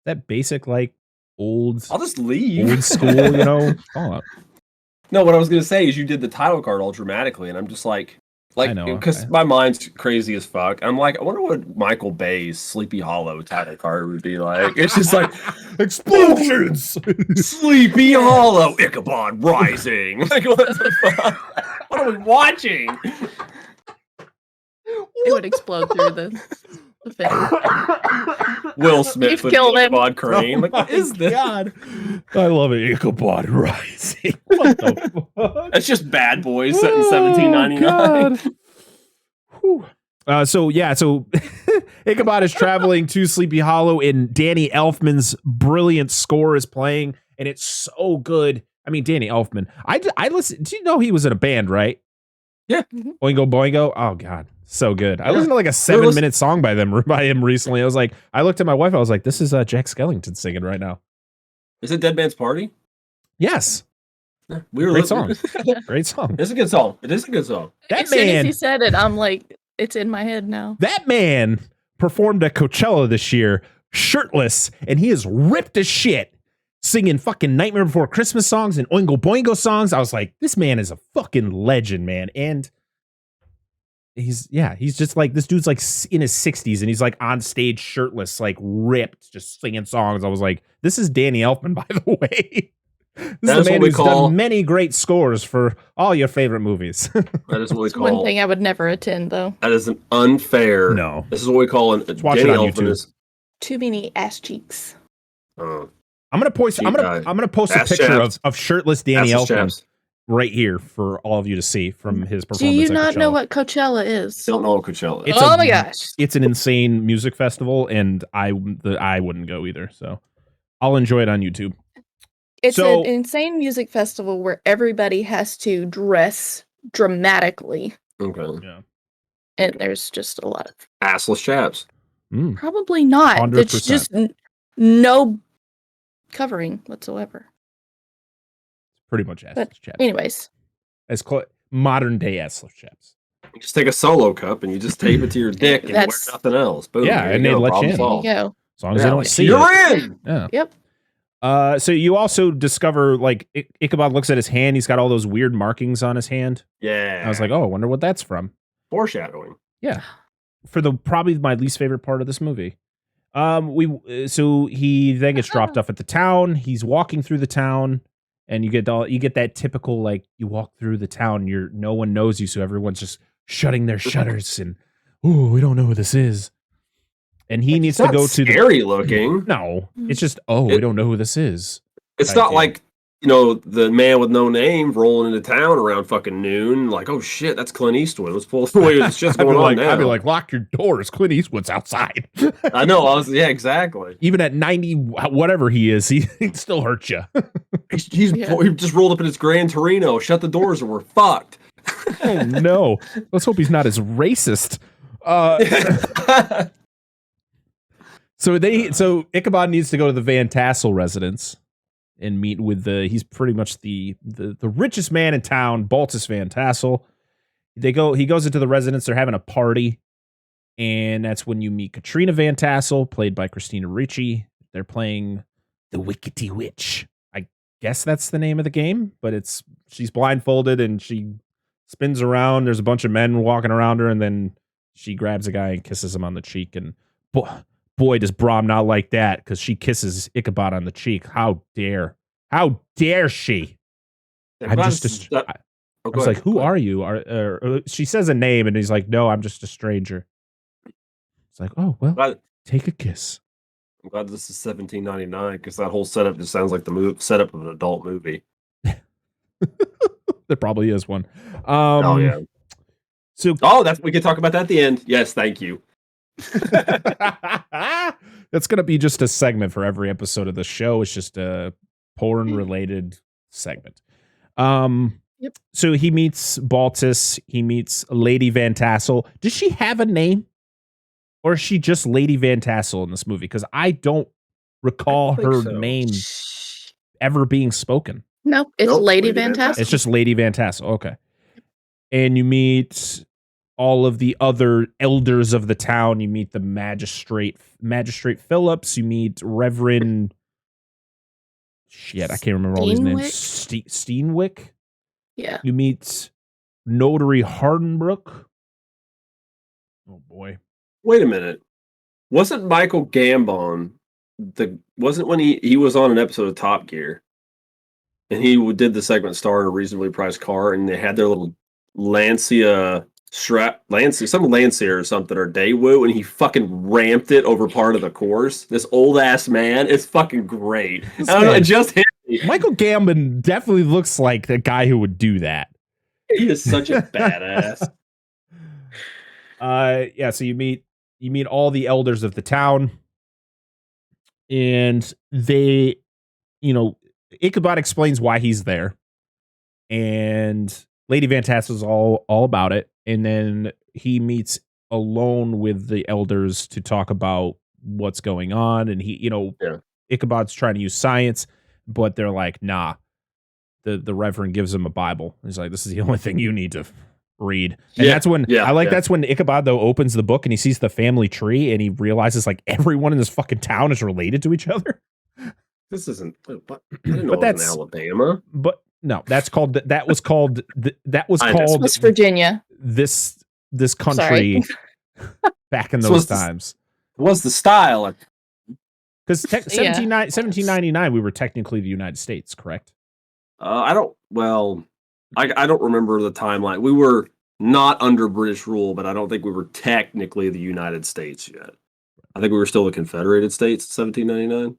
That basic, like old. I'll just leave. Old school, font. No, what I was gonna say is you did the title card all dramatically, and I'm just like because my mind's crazy as fuck. I'm like, I wonder what Michael Bay's Sleepy Hollow title card would be like. It's just like explosions, Sleepy Hollow, Ichabod Rising. Like what the fuck? What are we watching? It would explode through the thing. Will Smith with Ichabod Crane. Like, what is this? God. I love it. Ichabod Rising. What the fuck? That's just Bad Boys set in 1799. So Ichabod is traveling to Sleepy Hollow, and Danny Elfman's brilliant score is playing, and it's so good. I mean, Danny Elfman. I listened. Do you know he was in a band, right? Yeah. Oingo Boingo. Oh God. So good. I listened to like a 7-minute song by him recently. I looked at my wife. I was like, this is Jack Skellington singing right now. Is it Dead Man's Party? Yes. Yeah, we were Great song. Great song. It's a good song. It is a good song. As soon as he said it, I'm like, it's in my head now. That man performed at Coachella this year, shirtless, and he is ripped as shit, singing fucking Nightmare Before Christmas songs and Oingo Boingo songs. I was like, this man is a fucking legend, man. And he's just like, this dude's like in his 60s, and he's like on stage shirtless, like ripped, just singing songs. I was like, this is Danny Elfman, by the way. This is a man who's done many great scores for all your favorite movies. That is what we call. One thing I would never attend, though. That is an unfair. No. This is what we call an. Watch it on YouTube. Too many ass cheeks. I'm gonna post a picture of shirtless Danny Elfman right here for all of you to see from his performance. Do you not know what Coachella is? Don't know what Coachella is. Oh my gosh. It's an insane music festival, and I wouldn't go either. So I'll enjoy it on YouTube. It's an insane music festival where everybody has to dress dramatically. Okay. Yeah. And there's just a lot of assless chaps. Probably not. 100%. It's just no covering whatsoever. Pretty much assless chaps. Anyways. As modern day assless chaps. You just take a solo cup and you just tape it to your dick and wear nothing else. Boom. Yeah, and they let you in. There you go. As long as they don't see you're in. Yeah. Yep. So you also discover, like, Ichabod looks at his hand. He's got all those weird markings on his hand. Yeah. I was like, oh, I wonder what that's from. Foreshadowing. Yeah. For probably my least favorite part of this movie. So he then gets dropped off at the town. He's walking through the town, and you get that typical, like, you walk through the town, no one knows you, so everyone's just shutting their shutters and, ooh, we don't know who this is. And he needs to go to the scary looking. No, it's just we don't know who this is. It's not like, the man with no name rolling into town around fucking noon. Like, oh shit, that's Clint Eastwood. Let's pull away. It's just going on now. I'd be like, lock your doors. Clint Eastwood's outside. I know. Exactly. Even at 90, whatever he is, he'd still hurt you. He just rolled up in his Gran Torino. Shut the doors, or we're fucked. Oh no! Let's hope he's not as racist. So Ichabod needs to go to the Van Tassel residence and meet with he's pretty much the richest man in town, Baltus Van Tassel. He goes into the residence, they're having a party, and that's when you meet Katrina Van Tassel, played by Christina Ricci. They're playing the Wickety Witch. I guess that's the name of the game, but she's blindfolded and she spins around. There's a bunch of men walking around her, and then she grabs a guy and kisses him on the cheek, and boy, does Brahm not like that because she kisses Ichabod on the cheek. How dare she? Yeah, I'm glad just this is- I Oh, was go like, ahead, who go ahead. are you? She says a name, and he's like, no, I'm just a stranger. It's like, oh well, Glad- take a kiss. I'm glad this is 1799 because that whole setup just sounds like the setup of an adult movie. There probably is one. Oh yeah. So We can talk about that at the end. Yes, thank you. that's gonna be just a segment for every episode of the show. It's just a porn related segment. Yep. So he meets Baltus. He meets Lady Van Tassel. Does she have a name, or is she just Lady Van Tassel in this movie? Because I don't recall think her so. name ever being spoken. Nope, it's Nope, Lady Lady Van Fantastic. It's just Lady Van Tassel. Okay. And you meet all of the other elders of the town. You meet the Magistrate Phillips. You meet Reverend. Shit, I can't remember all these names. Steenwick. Yeah. You meet Notary Hardenbrook. Oh boy. Wait a minute. Wasn't Michael Gambon wasn't when he was on an episode of Top Gear and he did the segment star in a reasonably priced car and they had their little Lancia or something or Daewoo and he fucking ramped it over part of the course. This old ass man, it's fucking great. I don't know, it just hit me. Michael Gambon definitely looks like the guy who would do that. He is such a badass. Yeah, so you meet all the elders of the town, and they, Ichabod explains why he's there, and Lady Van Tassel's all about it, and then he meets alone with the elders to talk about what's going on, and Ichabod's trying to use science, but they're like, nah. The Reverend gives him a Bible. He's like, this is the only thing you need to read. And that's when that's when Ichabod though opens the book and he sees the family tree and he realizes like everyone in this fucking town is related to each other. This isn't but I didn't know it was in Alabama. But no, that was called West Virginia. This country back in those times. Was the style because 1799 we were technically the United States, correct? I don't remember the timeline. We were not under British rule, but I don't think we were technically the United States yet. I think we were still the Confederated States in 1799.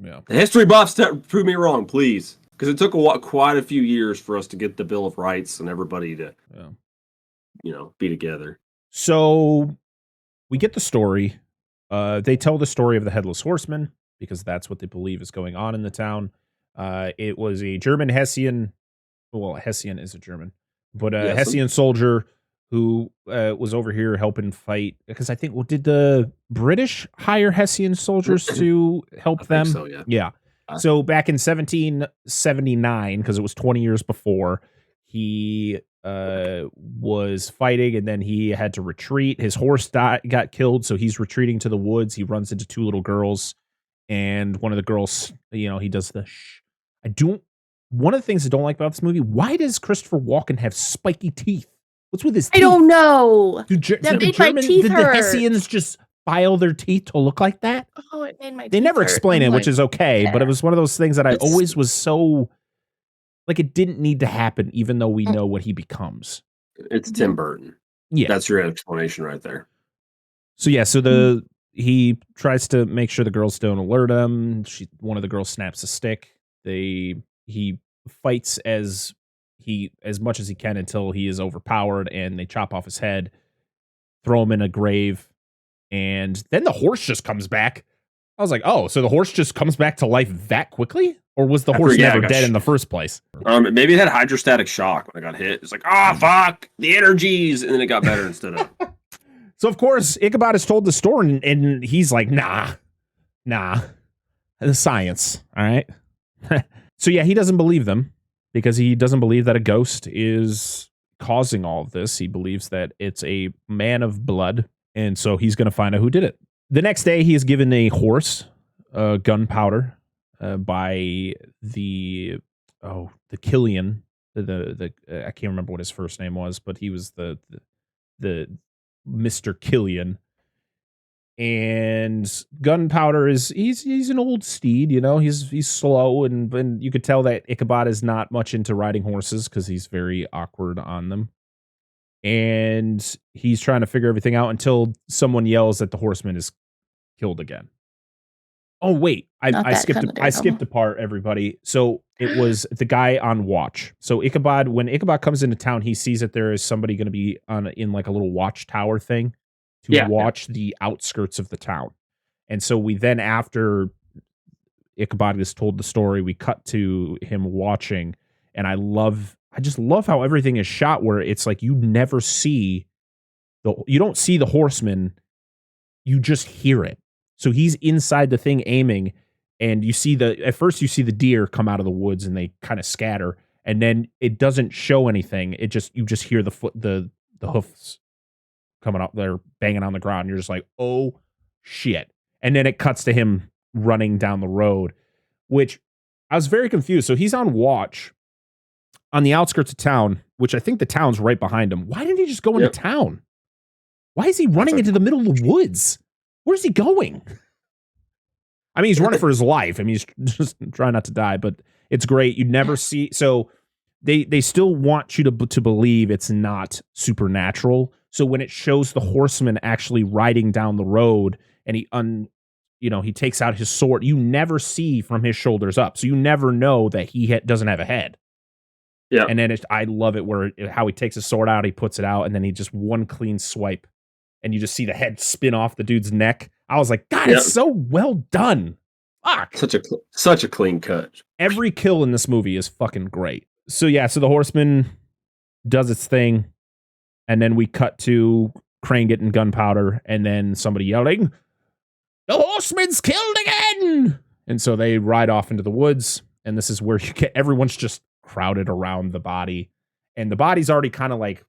Yeah. The history buffs prove me wrong, please. Because it took quite a few years for us to get the Bill of Rights and everybody to, be together. So we get the story. They tell the story of the Headless Horseman because that's what they believe is going on in the town. It was a German Hessian. Well, Hessian is a German, but a Hessian soldier who was over here helping fight. Because I think, did the British hire Hessian soldiers to help them? I think so, yeah. So back in 1779, because it was 20 years before, he was fighting and then he had to retreat. His horse got killed, so he's retreating to the woods. He runs into two little girls, and one of the girls, he does the one of the things I don't like about this movie, why does Christopher Walken have spiky teeth? What's with his teeth? I don't know. Did the Hessians just file their teeth to look like that? Oh, it made my teeth They never hurt. explain it, which is okay, but it was one of those things that I It's- always was so like it didn't need to happen, even though we know what he becomes. It's Tim Burton. Yeah. That's your explanation right there. So he tries to make sure the girls don't alert him. One of the girls snaps a stick. He fights as much as he can until he is overpowered, and they chop off his head, throw him in a grave, and then the horse just comes back. I was like, oh, so the horse just comes back to life that quickly? Or was the horse never dead in the first place? Maybe it had hydrostatic shock when it got hit. It's like, fuck, the energies, and then it got better instead of. So, of course, Ichabod is told the story, and he's like, nah. The science, all right? So, he doesn't believe them because he doesn't believe that a ghost is causing all of this. He believes that it's a man of blood, and so he's going to find out who did it. The next day, he is given a horse, gunpowder, by the Killian. The I can't remember what his first name was, but he was the Mr. Killian. And Gunpowder he's an old steed, you know, he's slow, and you could tell that Ichabod is not much into riding horses because he's very awkward on them. And he's trying to figure everything out until someone yells that the horseman is killed again. Oh wait, I skipped a part, everybody. So it was the guy on watch. So when Ichabod comes into town, he sees that there is somebody going to be in like a little watchtower thing to watch the outskirts of the town. And so we then, after Ichabod has told the story, we cut to him watching, and I just love how everything is shot, where it's like you don't see the horseman, you just hear it. So he's inside the thing aiming, and at first you see the deer come out of the woods and they kind of scatter, and then it doesn't show anything. You just hear the hoofs coming up there, banging on the ground. And you're just like, oh shit. And then it cuts to him running down the road, which I was very confused. So he's on watch on the outskirts of town, which I think the town's right behind him. Why didn't he just go into town? Why is he running into the middle of the woods? Where's he going? I mean, he's running for his life. I mean, he's just trying not to die, but it's great. You never see. So they still want you to believe it's not supernatural. So when it shows the horseman actually riding down the road, and he takes out his sword, you never see from his shoulders up. So you never know that he doesn't have a head. Yeah. And then I love it how he takes his sword out, he puts it out, and then he just one clean swipe, and you just see the head spin off the dude's neck. I was like, God, it's so well done. Fuck. Such a clean cut. Every kill in this movie is fucking great. So the horseman does its thing, and then we cut to Crane getting gunpowder, and then somebody yelling, "The horseman's killed again!" And so they ride off into the woods, and this is where everyone's just crowded around the body, and the body's already kind of like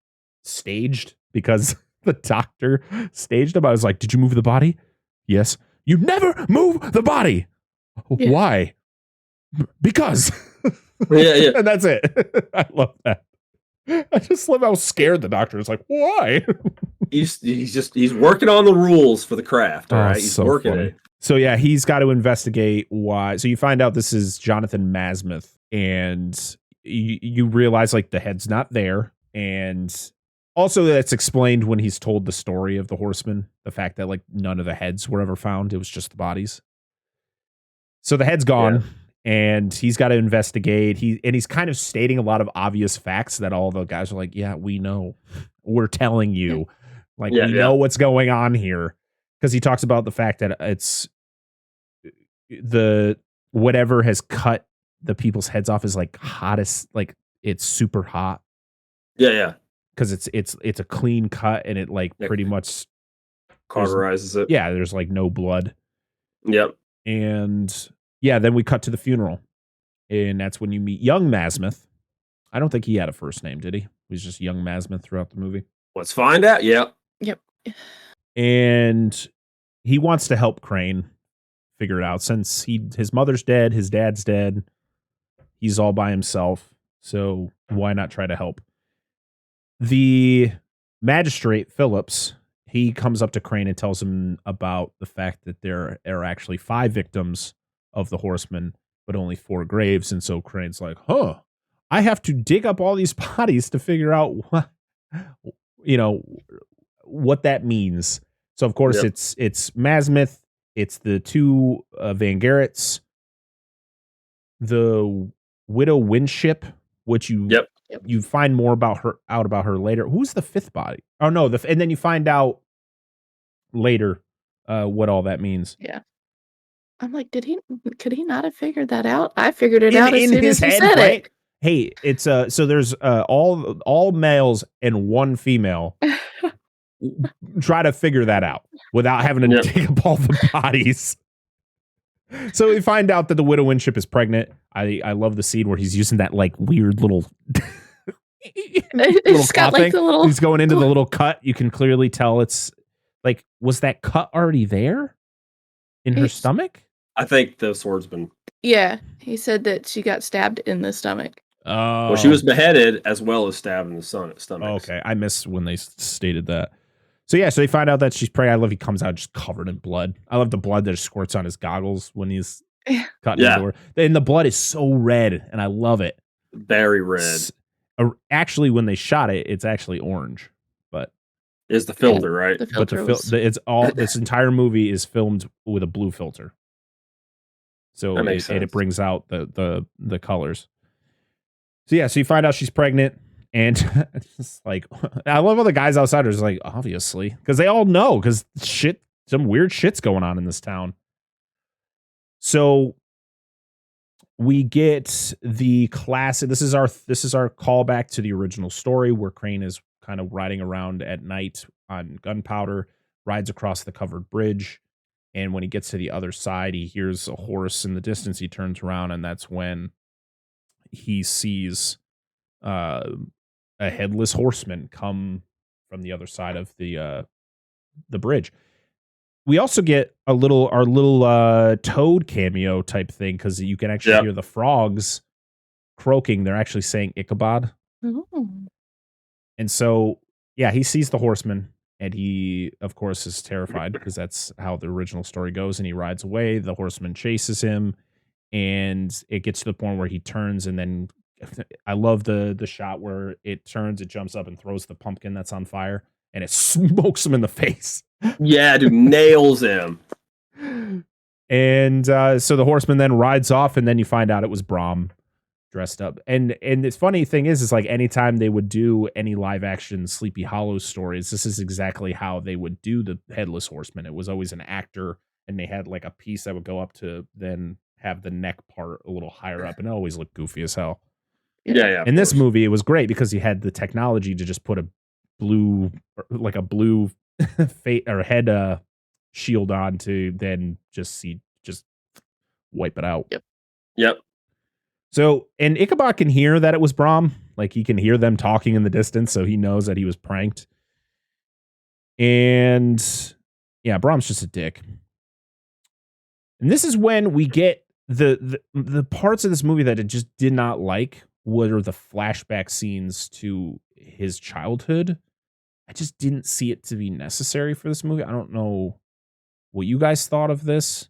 staged because the doctor staged him. I was like, "Did you move the body?" "Yes." "You never move the body." Yeah. "Why?" "Because." Yeah. And that's it. I love that. I just love how scared the doctor is. Like, why? He's working on the rules for the craft. All right, he's so working it. So yeah, he's got to investigate why. So you find out this is Jonathan Masmith, and you realize like the head's not there, and also that's explained when he's told the story of the horseman. The fact that like none of the heads were ever found; it was just the bodies. So the head's gone. Yeah. And he's got to investigate. He's kind of stating a lot of obvious facts that all the guys are like, "Yeah, we know. We're telling you. Like, we know what's going on here." Because he talks about the fact that it's whatever has cut the people's heads off is like hottest, like it's super hot. Yeah. Because it's a clean cut, and it like pretty much cauterizes it. Yeah, there's like no blood. Yep. And yeah, then we cut to the funeral, and that's when you meet young Masmith. I don't think he had a first name, did he? He was just young Masmith throughout the movie. Let's find out. Yep. And he wants to help Crane figure it out, since his mother's dead, his dad's dead, he's all by himself. So why not try to help? The magistrate, Phillips, he comes up to Crane and tells him about the fact that there are actually 5 victims of the horseman, but only 4 graves. And so Crane's like, I have to dig up all these bodies to figure out what that means. So of course it's Masmith, it's the 2 Van Garretts, the widow Winship, which you find more about her later. Who's the 5th body? Oh no, and then you find out later what all that means. Yeah. I'm like, could he not have figured that out? I figured it out as soon as he said it. Hey, it's so there's all males and 1 female. Try to figure that out without having to dig up all the bodies. So we find out that the widow Winship is pregnant. I love the scene where he's using that like weird little it's got like the little. He's going into the little cut. You can clearly tell it's like, was that cut already there in her stomach? I think the swordsman. Yeah, he said that she got stabbed in the stomach. Oh, well, she was beheaded as well as stabbed in the stomach. Okay, I missed when they stated that. So they find out that she's pregnant. I love he comes out just covered in blood. I love the blood that squirts on his goggles when he's cutting the door. And the blood is so red, and I love it. Very red. Actually, when they shot it, it's actually orange. But is the filter, right? The filter it's all this entire movie is filmed with a blue filter. So it brings out the colors. So so you find out she's pregnant. And it's just like, I love all the guys outside are just like, obviously, because they all know, because some weird shit's going on in this town. So we get the classic. This is our callback to the original story where Crane is kind of riding around at night on gunpowder, rides across the covered bridge. And when he gets to the other side, he hears a horse in the distance. He turns around, and that's when he sees a headless horseman come from the other side of the bridge. We also get our little Toad cameo type thing, because you can actually hear the frogs croaking. They're actually saying Ichabod. Ooh. And so, he sees the horseman, and he, of course, is terrified because that's how the original story goes. And he rides away. The horseman chases him, and it gets to the point where he turns, and then I love the shot where it turns, it jumps up and throws the pumpkin that's on fire, and it smokes him in the face. Yeah, dude, nails him. And so the horseman then rides off, and then you find out it was Brom dressed up. And the funny thing is like anytime they would do any live action Sleepy Hollow stories, this is exactly how they would do the Headless Horseman. It was always an actor, and they had like a piece that would go up to then have the neck part a little higher up, and it always looked goofy as hell. Yeah. In this movie, it was great because he had the technology to just put a blue head shield on to then just wipe it out. Yep. So, and Ichabod can hear that it was Brom. Like, he can hear them talking in the distance, so he knows that he was pranked. And Brom's just a dick. And this is when we get the parts of this movie that it just did not like. What are the flashback scenes to his childhood? I just didn't see it to be necessary for this movie. I don't know what you guys thought of this.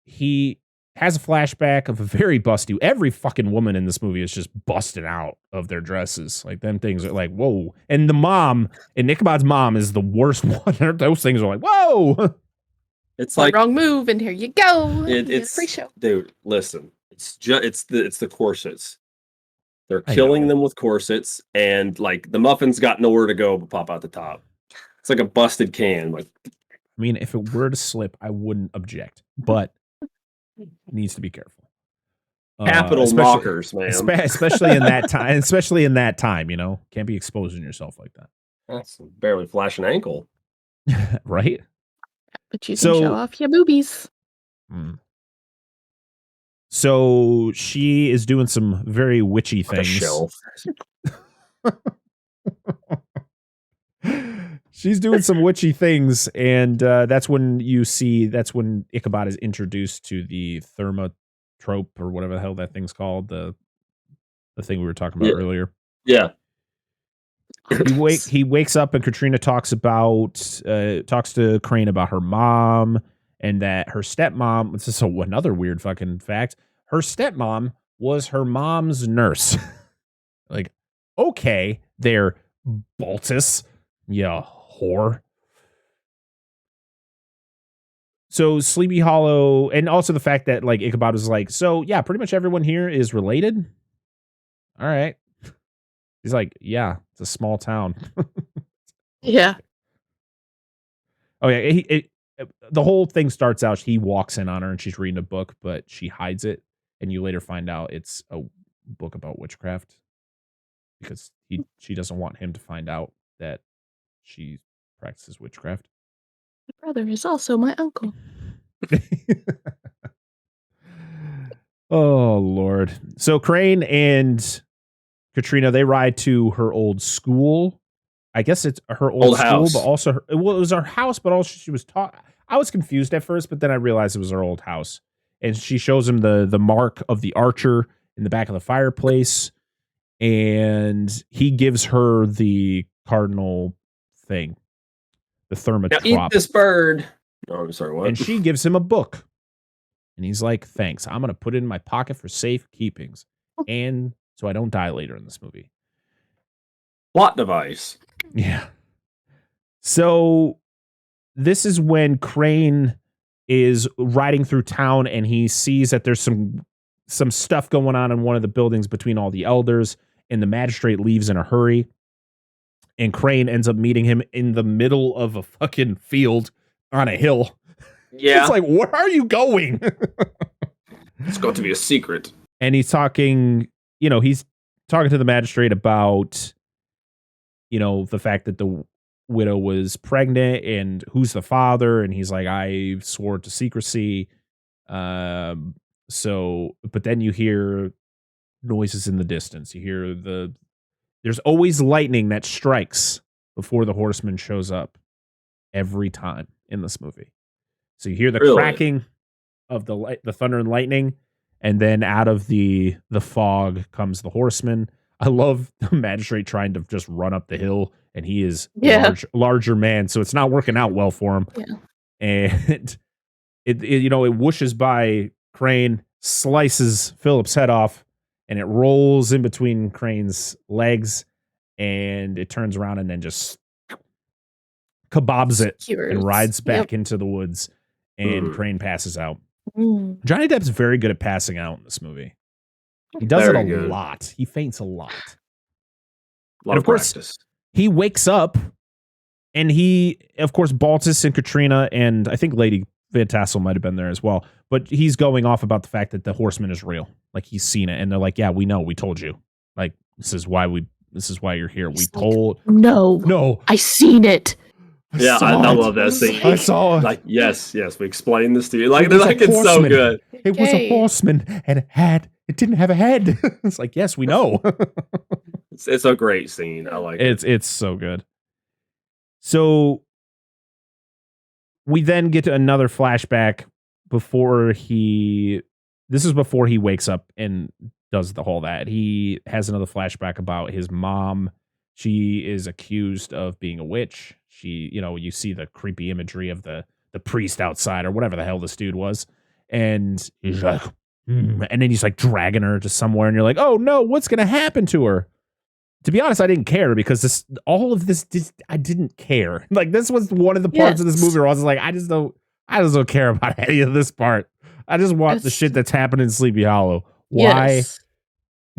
He has a flashback of a very busty. Every fucking woman in this movie is just busted out of their dresses. Like, them things are like, whoa. And the mom, and Ichabod's mom is the worst one. Those things are like, whoa. It's like wrong move, and here you go. It's free show. Dude, listen. It's the corsets. They're killing them with corsets, and like the muffins got nowhere to go but pop out the top. It's like a busted can. Like, I mean, if it were to slip, I wouldn't object, but it needs to be careful. Capital knockers, man. Especially in that time. Especially in that time, can't be exposing yourself like that. That's barely flash an ankle, right? But you can show off your boobies. So she is doing some very witchy things. Shelf. She's doing some witchy things, and that's when Ichabod is introduced to the thermotrope, or whatever the hell that thing's called, the thing we were talking about earlier. Yeah. He wakes up, and Katrina talks to Crane about her mom, and that her stepmom, this is another weird fucking fact, her stepmom was her mom's nurse. Like, okay, there, Baltus, yeah, whore. So Sleepy Hollow, and also the fact that like Ichabod was like, so yeah, pretty much everyone here is related. All right. He's like, yeah, it's a small town. Yeah. Oh yeah, the whole thing starts out, he walks in on her and she's reading a book, but she hides it, and you later find out it's a book about witchcraft because she doesn't want him to find out that she practices witchcraft. My brother is also my uncle. Oh Lord. So Crane and Katrina, they ride to her old school. I guess it's her old school, house. but also it was her house, but also she was taught. I was confused at first, but then I realized it was her old house. And she shows him the mark of the archer in the back of the fireplace, and he gives her the cardinal thing, the thermit Now eat this bird. No, I'm sorry, what? And she gives him a book. And he's like, thanks. I'm going to put it in my pocket for safe keepings. And so I don't die later in this movie. Plot device. Yeah. So this is when Crane is riding through town and he sees that there's some stuff going on in one of the buildings between all the elders, and the magistrate leaves in a hurry. And Crane ends up meeting him in the middle of a fucking field on a hill. Yeah. It's like, where are you going? It's going to be a secret. And he's talking to the magistrate about, the fact that the widow was pregnant and who's the father. And he's like, I swore to secrecy. But then you hear noises in the distance. You hear there's always lightning that strikes before the horseman shows up every time in this movie. So you hear the cracking of the thunder and lightning, and then out of the fog comes the horseman. I love the magistrate trying to just run up the hill, and he is larger man, so it's not working out well for him. Yeah. And it whooshes by Crane, slices Philip's head off, and it rolls in between Crane's legs, and it turns around and then just kebabs it and rides back into the woods, and Crane passes out. Johnny Depp's very good at passing out in this movie. He does it a lot. He faints a lot. And of course, practice. He wakes up, and he, of course, Baltus and Katrina, and I think Lady Van Tassel might have been there as well. But he's going off about the fact that the horseman is real. Like, he's seen it, and they're like, "Yeah, we know. We told you. Like, this is why you're here. We told." No, I seen it. Yeah, I love that scene. I saw it. Like, yes, we explained this to you. Like, it's so good. It was a horseman, and it didn't have a head. It's like, yes, we know. It's a great scene. I like it. It's so good. So we then get to another flashback before he wakes up and does the whole that. He has another flashback about his mom. She is accused of being a witch. You see the creepy imagery of the priest outside or whatever the hell this dude was. And he's like, and then he's like dragging her to somewhere, and you're like, oh no, what's going to happen to her? To be honest, I didn't care because I didn't care. Like, this was one of the parts of this movie where I was like, I just don't care about any of this part. I just want the shit that's happening in Sleepy Hollow. Why?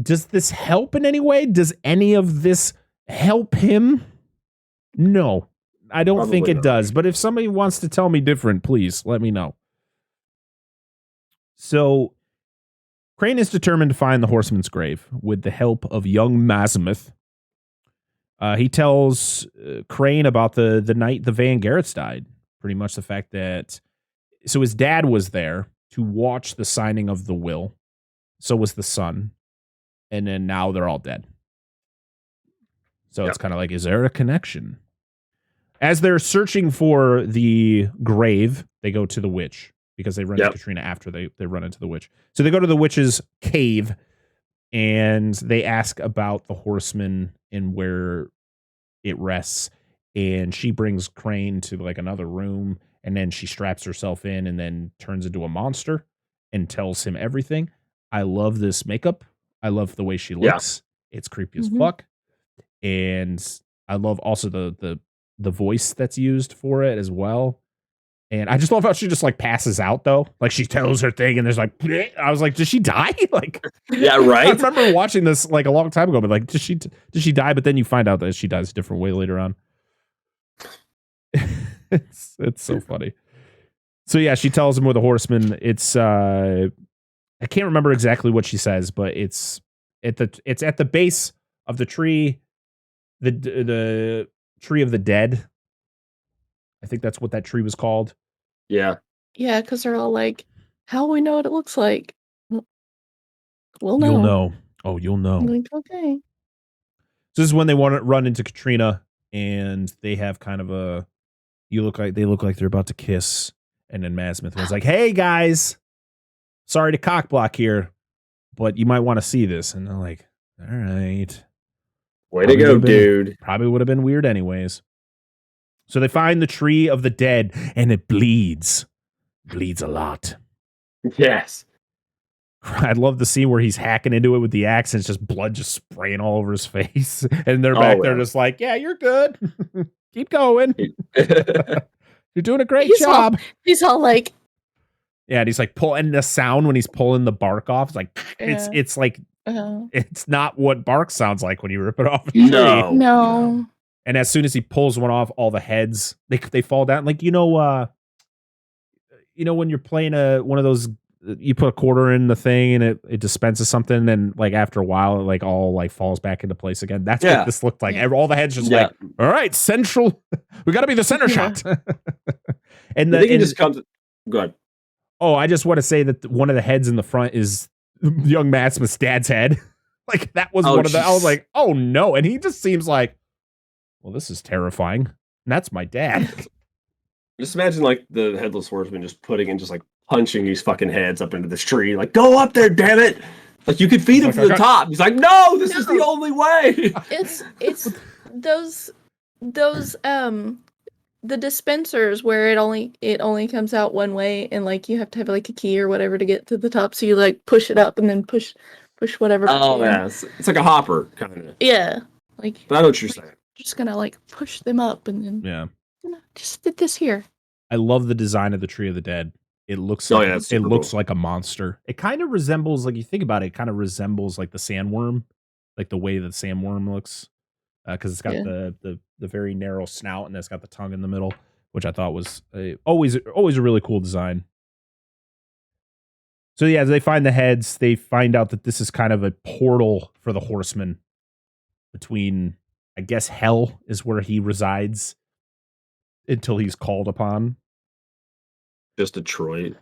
Does this help in any way? Does any of this help him? No, I don't think it does. But if somebody wants to tell me different, please let me know. So Crane is determined to find the horseman's grave with the help of young Mazimuth. He tells Crane about the night the Van Garretts died. Pretty much the fact that his dad was there to watch the signing of the will. So was the son. And then now they're all dead. So it's kind of like, is there a connection? As they're searching for the grave, they go to the witch because they run into Katrina after they run into the witch. So they go to the witch's cave and they ask about the horseman and where it rests. And she brings Crane to like another room, and then she straps herself in and then turns into a monster and tells him everything. I love this makeup. I love the way she looks. It's creepy as fuck. And I love also the voice that's used for it as well. And I just love how she just like passes out though. Like, she tells her thing and there's like, I was like, does she die? Like, yeah, right. I remember watching this like a long time ago, but like, does she die? But then you find out that she dies a different way later on. It's so funny. So yeah, she tells him with a horseman. It's I can't remember exactly what she says, but it's at the base of the tree, the tree of the dead. I think that's what that tree was called. Yeah. Yeah, because they're all like, how will we know what it looks like? We'll know. You'll know. Oh, you'll know. I'm like, okay. So this is when they want to run into Katrina, and they have kind of they look like they're about to kiss. And then Mazimuth was like, hey guys, sorry to cockblock here, but you might want to see this. And they're like, all right. Way to go, dude. Probably would have been weird anyways. So they find the tree of the dead, and it bleeds a lot. Yes. I love the scene where he's hacking into it with the axe and it's just blood just spraying all over his face. And they're back there just like, yeah, you're good. Keep going. You're doing a great job. He's all like, yeah, and he's like pulling the sound when he's pulling the bark off. It's like, it's like, it's not what bark sounds like when you rip it off a tree. No. And as soon as he pulls one off, all the heads, they fall down. Like, when you're playing one of those, you put a quarter in the thing and it dispenses something, and like after a while it like all like falls back into place again. That's what this looked like. All the heads just like, all right, central. We got to be the center shot. And then just comes. Go ahead. Oh, I just want to say that one of the heads in the front is young Matt Smith's dad's head. Like that was one of the. I was like, oh no, and he just seems like, well, this is terrifying. And that's my dad. Just imagine like the Headless Horseman just putting in just like punching these fucking heads up into this tree. Like, go up there, damn it! Like you could feed him from the top. He's like, no, this is the only way. It's those the dispensers where it only comes out one way, and like you have to have like a key or whatever to get to the top. So you like push it up and then push whatever. Oh yeah, it's like a hopper kind of. Yeah, like. But I know what you're saying. Just gonna like push them up and then just did this here. I love the design of the Tree of the Dead. It looks like a monster. It kind of resembles, like you think about it, it kind of resembles like the sandworm, like the way that the sandworm looks, because it's got the very narrow snout and it's got the tongue in the middle, which I thought was always a really cool design. So yeah, as they find the heads, they find out that this is kind of a portal for the Horseman between, I guess, hell is where he resides until he's called upon. Just Detroit.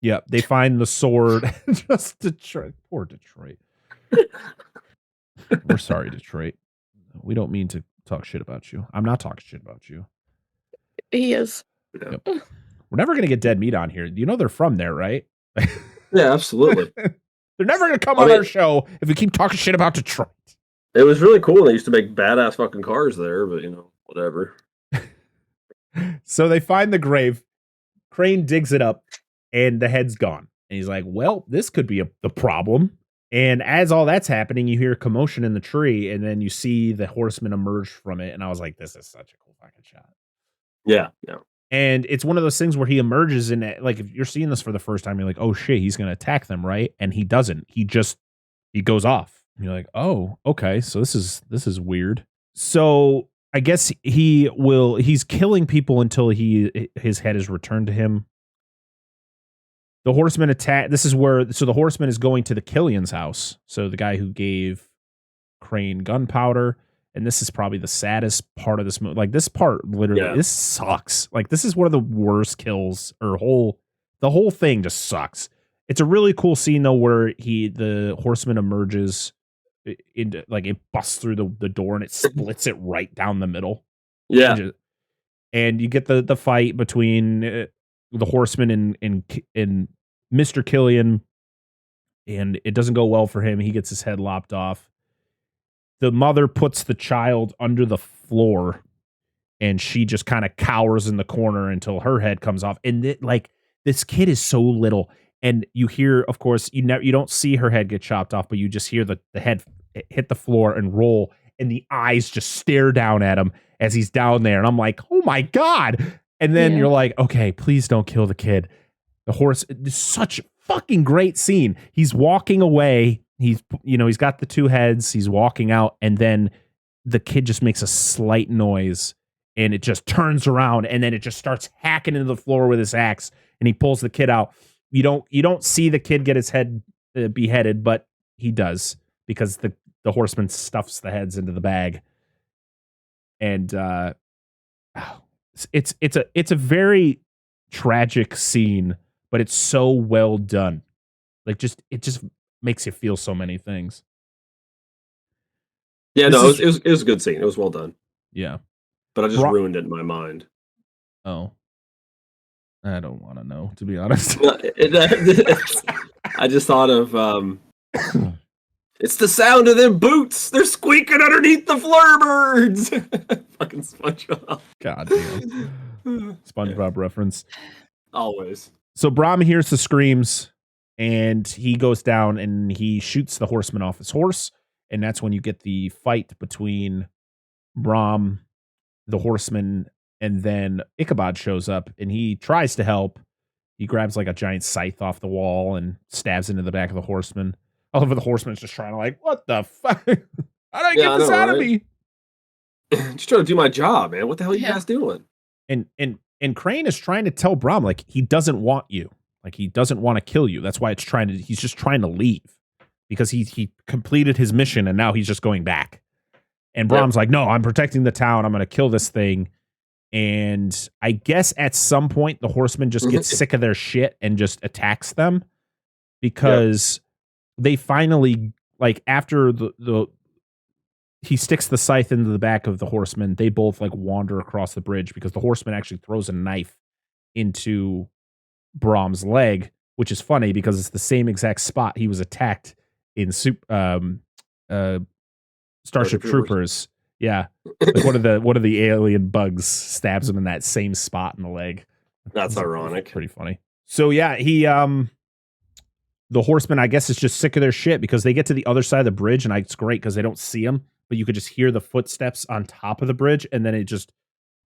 Yep, they find the sword. Just Detroit. Poor Detroit. We're sorry, Detroit. We don't mean to talk shit about you. I'm not talking shit about you. He is. Yep. We're never going to get Dead Meat on here. You know they're from there, right? Yeah, absolutely. They're never going to come on our show if we keep talking shit about Detroit. It was really cool. They used to make badass fucking cars there, but whatever. So they find the grave. Crane digs it up, and the head's gone. And he's like, well, this could be the problem. And as all that's happening, you hear commotion in the tree, and then you see the Horseman emerge from it. And I was like, this is such a cool fucking shot. Yeah. And it's one of those things where he emerges in it. Like, if you're seeing this for the first time, you're like, oh shit, he's going to attack them, right? And he doesn't. He goes off. And you're like, oh, okay. So this is weird. So I guess he's killing people until his head is returned to him. The Horseman attack. This is so the Horseman is going to the Killian's house. So the guy who gave Crane gunpowder. And this is probably the saddest part of this movie. Like this part, literally, this sucks. Like this is one of the worst kills, or the whole thing just sucks. It's a really cool scene though, where the Horseman emerges into, like, it busts through the door and it splits it right down the middle. Yeah. And you get the fight between the Horseman and Mr. Killian, and it doesn't go well for him. He gets his head lopped off. The mother puts the child under the floor, and she just kind of cowers in the corner until her head comes off. And this kid is so little, and you hear, of course, you don't see her head get chopped off, but you just hear the head hit the floor and roll, and the eyes just stare down at him as he's down there. And I'm like, oh my God. And then you're like, okay, please don't kill the kid. The horse, it's such a fucking great scene. He's walking away. He's got the two heads. He's walking out, and then the kid just makes a slight noise, and it just turns around, and then it just starts hacking into the floor with his axe, and he pulls the kid out. You don't see the kid get his head beheaded, but he does, because the Horseman stuffs the heads into the bag, and it's a very tragic scene, but it's so well done. Like it just makes you feel so many things. Yeah, it was a good scene. It was well done. Yeah. But I just ruined it in my mind. Oh. I don't want to know, to be honest. I just thought of It's the sound of them boots. They're squeaking underneath the flurbirds. Fucking SpongeBob. God damn. SpongeBob reference. Always. So Brahm hears the screams and he goes down and he shoots the horseman off his horse. And that's when you get the fight between Brahm, the horseman, and then Ichabod shows up and he tries to help. He grabs like a giant scythe off the wall and stabs into the back of the horseman. All over the horseman's just trying to like, what the fuck? How do I get this out of me? Just trying to do my job, man. What the hell are you guys doing? And Crane is trying to tell Brahm like he doesn't want you. Like he doesn't want to kill you. That's why he's just trying to leave. Because he completed his mission and now he's just going back. And Brahm's like, no, I'm protecting the town. I'm gonna kill this thing. And I guess at some point the horseman just gets sick of their shit and just attacks them. Because they finally, like, after he sticks the scythe into the back of the horseman, they both like wander across the bridge because the horseman actually throws a knife into Brahm's leg, which is funny because it's the same exact spot he was attacked in Starship Troopers. Yeah. Like one of the alien bugs stabs him in that same spot in the leg. That's ironic. Pretty funny. So yeah, the horsemen, I guess, is just sick of their shit because they get to the other side of the bridge and it's great because they don't see them, but you could just hear the footsteps on top of the bridge and then it just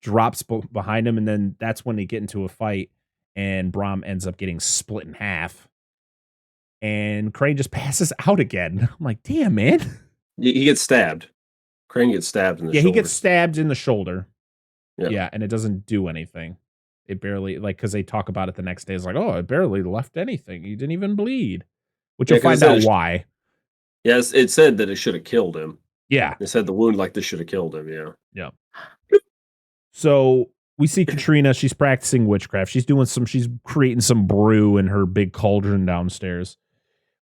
drops behind them. And then that's when they get into a fight and Brahm ends up getting split in half and Crane just passes out again. I'm like, damn, man. He gets stabbed. Crane gets stabbed in the shoulder. He gets stabbed in the shoulder. Yeah. And it doesn't do anything. It barely, like, because they talk about it the next day. It's like, oh, it barely left anything. He didn't even bleed. Which you'll find out why. Yes, it said that it should have killed him. Yeah. It said the wound like this should have killed him, yeah. Yeah. So we see Katrina. She's practicing witchcraft. She's creating some brew in her big cauldron downstairs.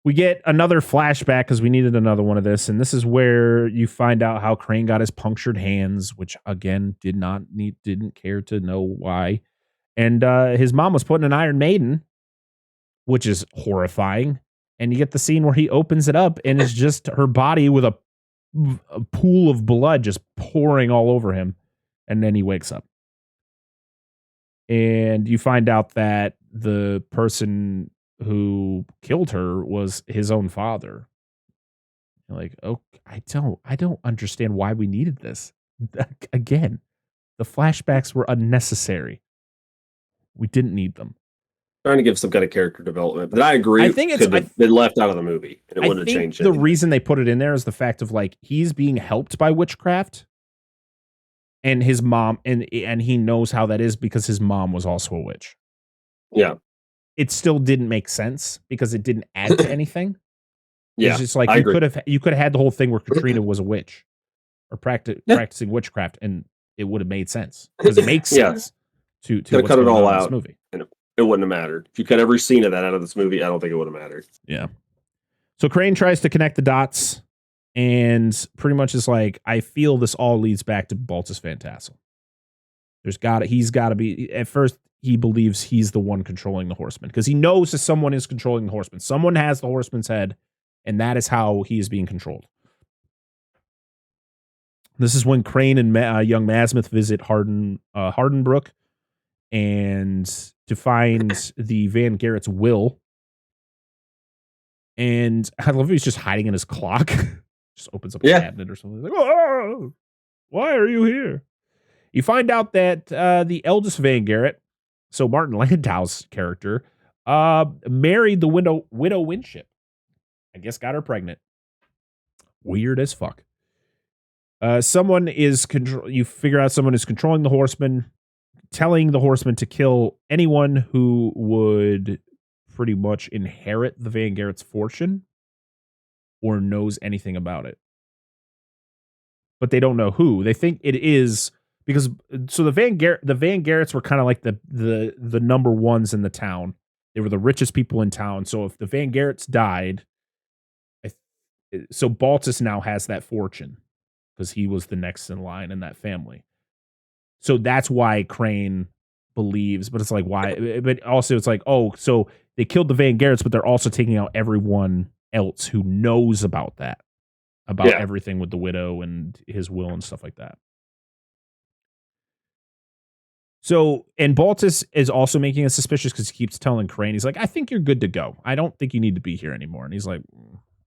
We get another flashback because we needed another one of this. And this is where you find out how Crane got his punctured hands, which, again, didn't care to know why. And his mom was putting an Iron Maiden, which is horrifying. And you get the scene where he opens it up and it's just her body with a pool of blood just pouring all over him. And then he wakes up. And you find out that the person who killed her was his own father. You're like, oh, I don't understand why we needed this. Again, the flashbacks were unnecessary. We didn't need them. Trying to give some kind of character development, but I agree. I think it could have been left out of the movie, and it wouldn't have changed anything. The reason they put it in there is the fact of like he's being helped by witchcraft, and his mom, and he knows how that is because his mom was also a witch. Yeah, it still didn't make sense because it didn't add to anything. Yeah, it's just like you could have had the whole thing where Katrina was a witch or practicing witchcraft, and it would have made sense because it makes sense. To cut it all out. Movie. And it wouldn't have mattered. If you cut every scene of that out of this movie, I don't think it would have mattered. Yeah. So Crane tries to connect the dots and pretty much is like, I feel this all leads back to Baltus Van Tassel. He's got to be, at first he believes he's the one controlling the horseman because he knows that someone is controlling the horseman. Someone has the horseman's head and that is how he is being controlled. This is when Crane and young Masmith visit Hardenbrook and to find the Van Garrett's will. And I love he's just hiding in his clock. Just opens up a cabinet or something. Like, oh, why are you here? You find out that the eldest Van Garrett, so Martin Landau's character, married the widow Winship. I guess got her pregnant. Weird as fuck. Someone is you figure out someone is controlling the horseman, telling the horseman to kill anyone who would pretty much inherit the Van Garrett's fortune or knows anything about it. But they don't know who. They think it is because so the Van Garretts were kind of like the number ones in the town. They were the richest people in town. So if the Van Garretts died, so Baltus now has that fortune because he was the next in line in that family. So that's why Crane believes, but it's like, why? But also it's like, oh, so they killed the Van Garretts, but they're also taking out everyone else who knows about that, about everything with the widow and his will and stuff like that. So, and Baltus is also making us suspicious because he keeps telling Crane, he's like, I think you're good to go. I don't think you need to be here anymore. And he's like,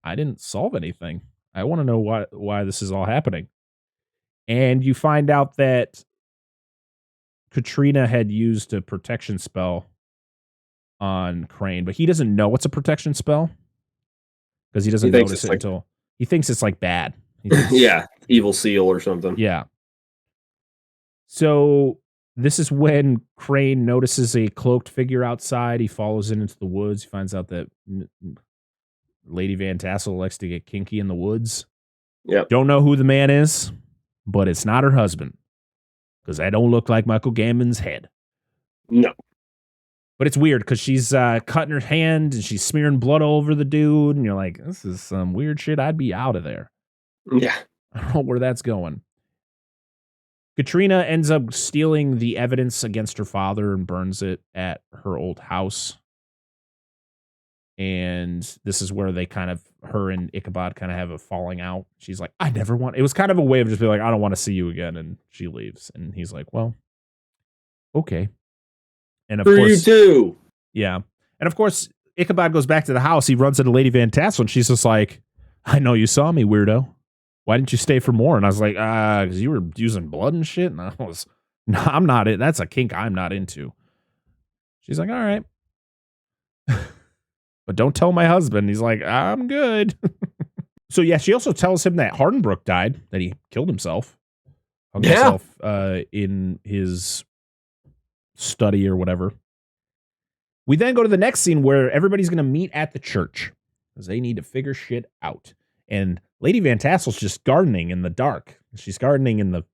I didn't solve anything. I want to know why this is all happening. And you find out that Katrina had used a protection spell on Crane, but he doesn't know it's a protection spell because he doesn't notice it until he thinks it's like bad. Evil seal or something. Yeah. So this is when Crane notices a cloaked figure outside. He follows it into the woods. He finds out that Lady Van Tassel likes to get kinky in the woods. Yep. Don't know who the man is, but it's not her husband because that don't look like Michael Gambon's head. No. But it's weird because she's cutting her hand and she's smearing blood all over the dude. And you're like, this is some weird shit. I'd be out of there. Yeah. I don't know where that's going. Katrina ends up stealing the evidence against her father and burns it at her old house. And this is where they her and Ichabod kind of have a falling out. She's like, it was kind of a way of just being like, I don't want to see you again. And she leaves. And he's like, well, okay. And of course, you too. Yeah. And of course, Ichabod goes back to the house. He runs into Lady Van Tassel and she's just like, I know you saw me, weirdo. Why didn't you stay for more? And I was like, because you were using blood and shit. And I was, no, I'm not it. That's a kink I'm not into. She's like, all right. But don't tell my husband. He's like, I'm good. So yeah, she also tells him that Hardenbrook died, that he killed himself. Hung himself in his study or whatever. We then go to the next scene where everybody's going to meet at the church because they need to figure shit out. And Lady Van Tassel's just gardening in the dark. She's gardening in the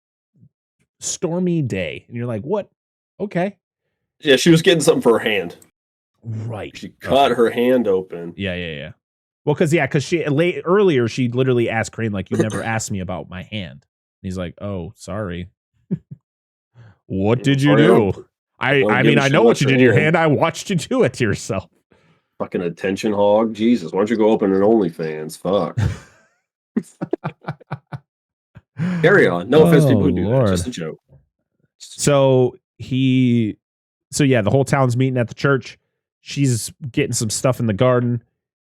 stormy day. And you're like, what? Okay. Yeah, she was getting something for her hand. Right. She cut her hand open. Yeah. Well, because she earlier, she literally asked Crane, like, you never asked me about my hand. And he's like, oh, sorry. What did you do? I mean, I know what you did to your hand. I watched you do it to yourself. Fucking attention hog. Jesus, why don't you go open an OnlyFans? Fuck. Carry on. No offense to people who do that. Just a joke. So the whole town's meeting at the church. She's getting some stuff in the garden.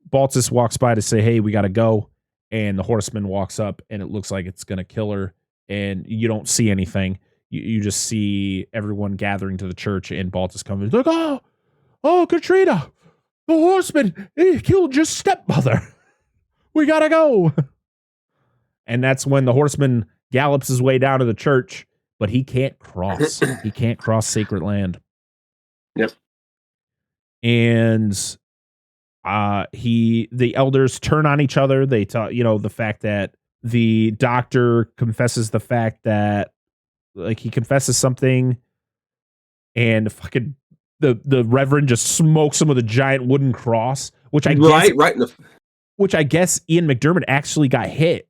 Baltus walks by to say, hey, we got to go. And the horseman walks up and it looks like it's going to kill her. And you don't see anything. You just see everyone gathering to the church and Baltus comes. He's like, oh, Katrina, the horseman, he killed your stepmother. We got to go. And that's when the horseman gallops his way down to the church, but he can't cross. He can't cross sacred land. Yep. And the elders turn on each other. They talk, the fact that the doctor confesses the fact that, like, he confesses something, and fucking the reverend just smokes him with a giant wooden cross, which I guess Ian McDiarmid actually got hit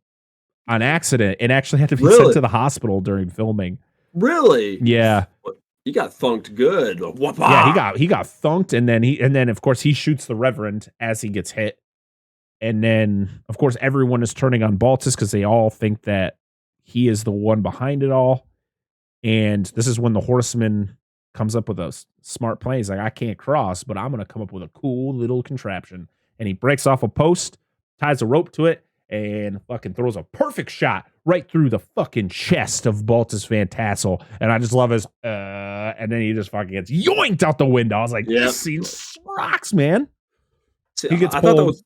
on accident and actually had to be sent to the hospital during filming. Really? Yeah. He got thunked good. Yeah, he got thunked, and then of course he shoots the reverend as he gets hit. And then of course everyone is turning on Baltus because they all think that he is the one behind it all. And this is when the horseman comes up with a smart plan. He's like, I can't cross, but I'm going to come up with a cool little contraption. And he breaks off a post, ties a rope to it, and fucking throws a perfect shot right through the fucking chest of Baltus Van Tassel. And I just love his, and then he just fucking gets yoinked out the window. I was like, this scene rocks, man. See, he gets I pulled. thought that was.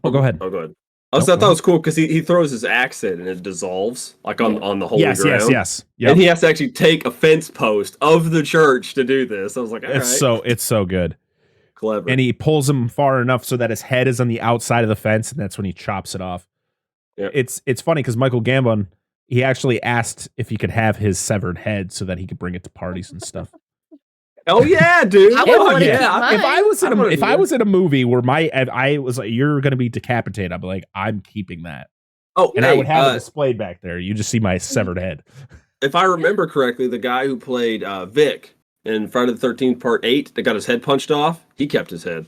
Oh, go ahead. Oh, go ahead. I thought that was cool because he throws his axe in and it dissolves like on the holy ground. Yes. Yep. And he has to actually take a fence post of the church to do this. I was like, all right. It's so good. Clever. And he pulls him far enough so that his head is on the outside of the fence, and that's when he chops it off. Yep. It's funny because Michael Gambon, he actually asked if he could have his severed head so that he could bring it to parties and stuff. Oh yeah, dude! If I was in a movie where I was like, you're going to be decapitated, I'd be like, I'm keeping that. Oh, and I would have it displayed back there. You just see my severed head. If I remember correctly, the guy who played Vic in Friday the 13th Part 8 that got his head punched off, he kept his head.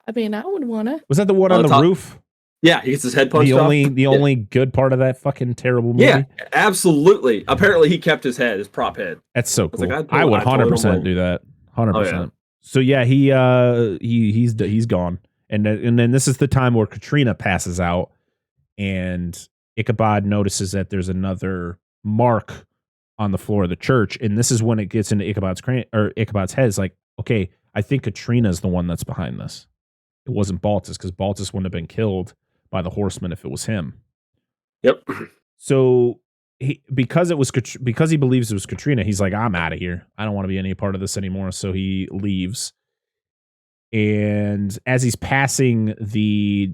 I mean, I would want to. Was that the one on the roof? Yeah, he gets his head punched off. The only good part of that fucking terrible movie? Yeah, absolutely. Apparently, he kept his head, his prop head. That's so cool. I would 100% do that. 100%. Oh, yeah. So yeah, he's gone. And then this is the time where Katrina passes out, and Ichabod notices that there's another mark on the floor of the church, and this is when it gets into Ichabod's head. It's like, okay, I think Katrina's the one that's behind this. It wasn't Baltus, because Baltus wouldn't have been killed by the horseman if it was him. Yep. So because he believes it was Katrina, he's like, I'm out of here. I don't want to be any part of this anymore. So he leaves. And as he's passing the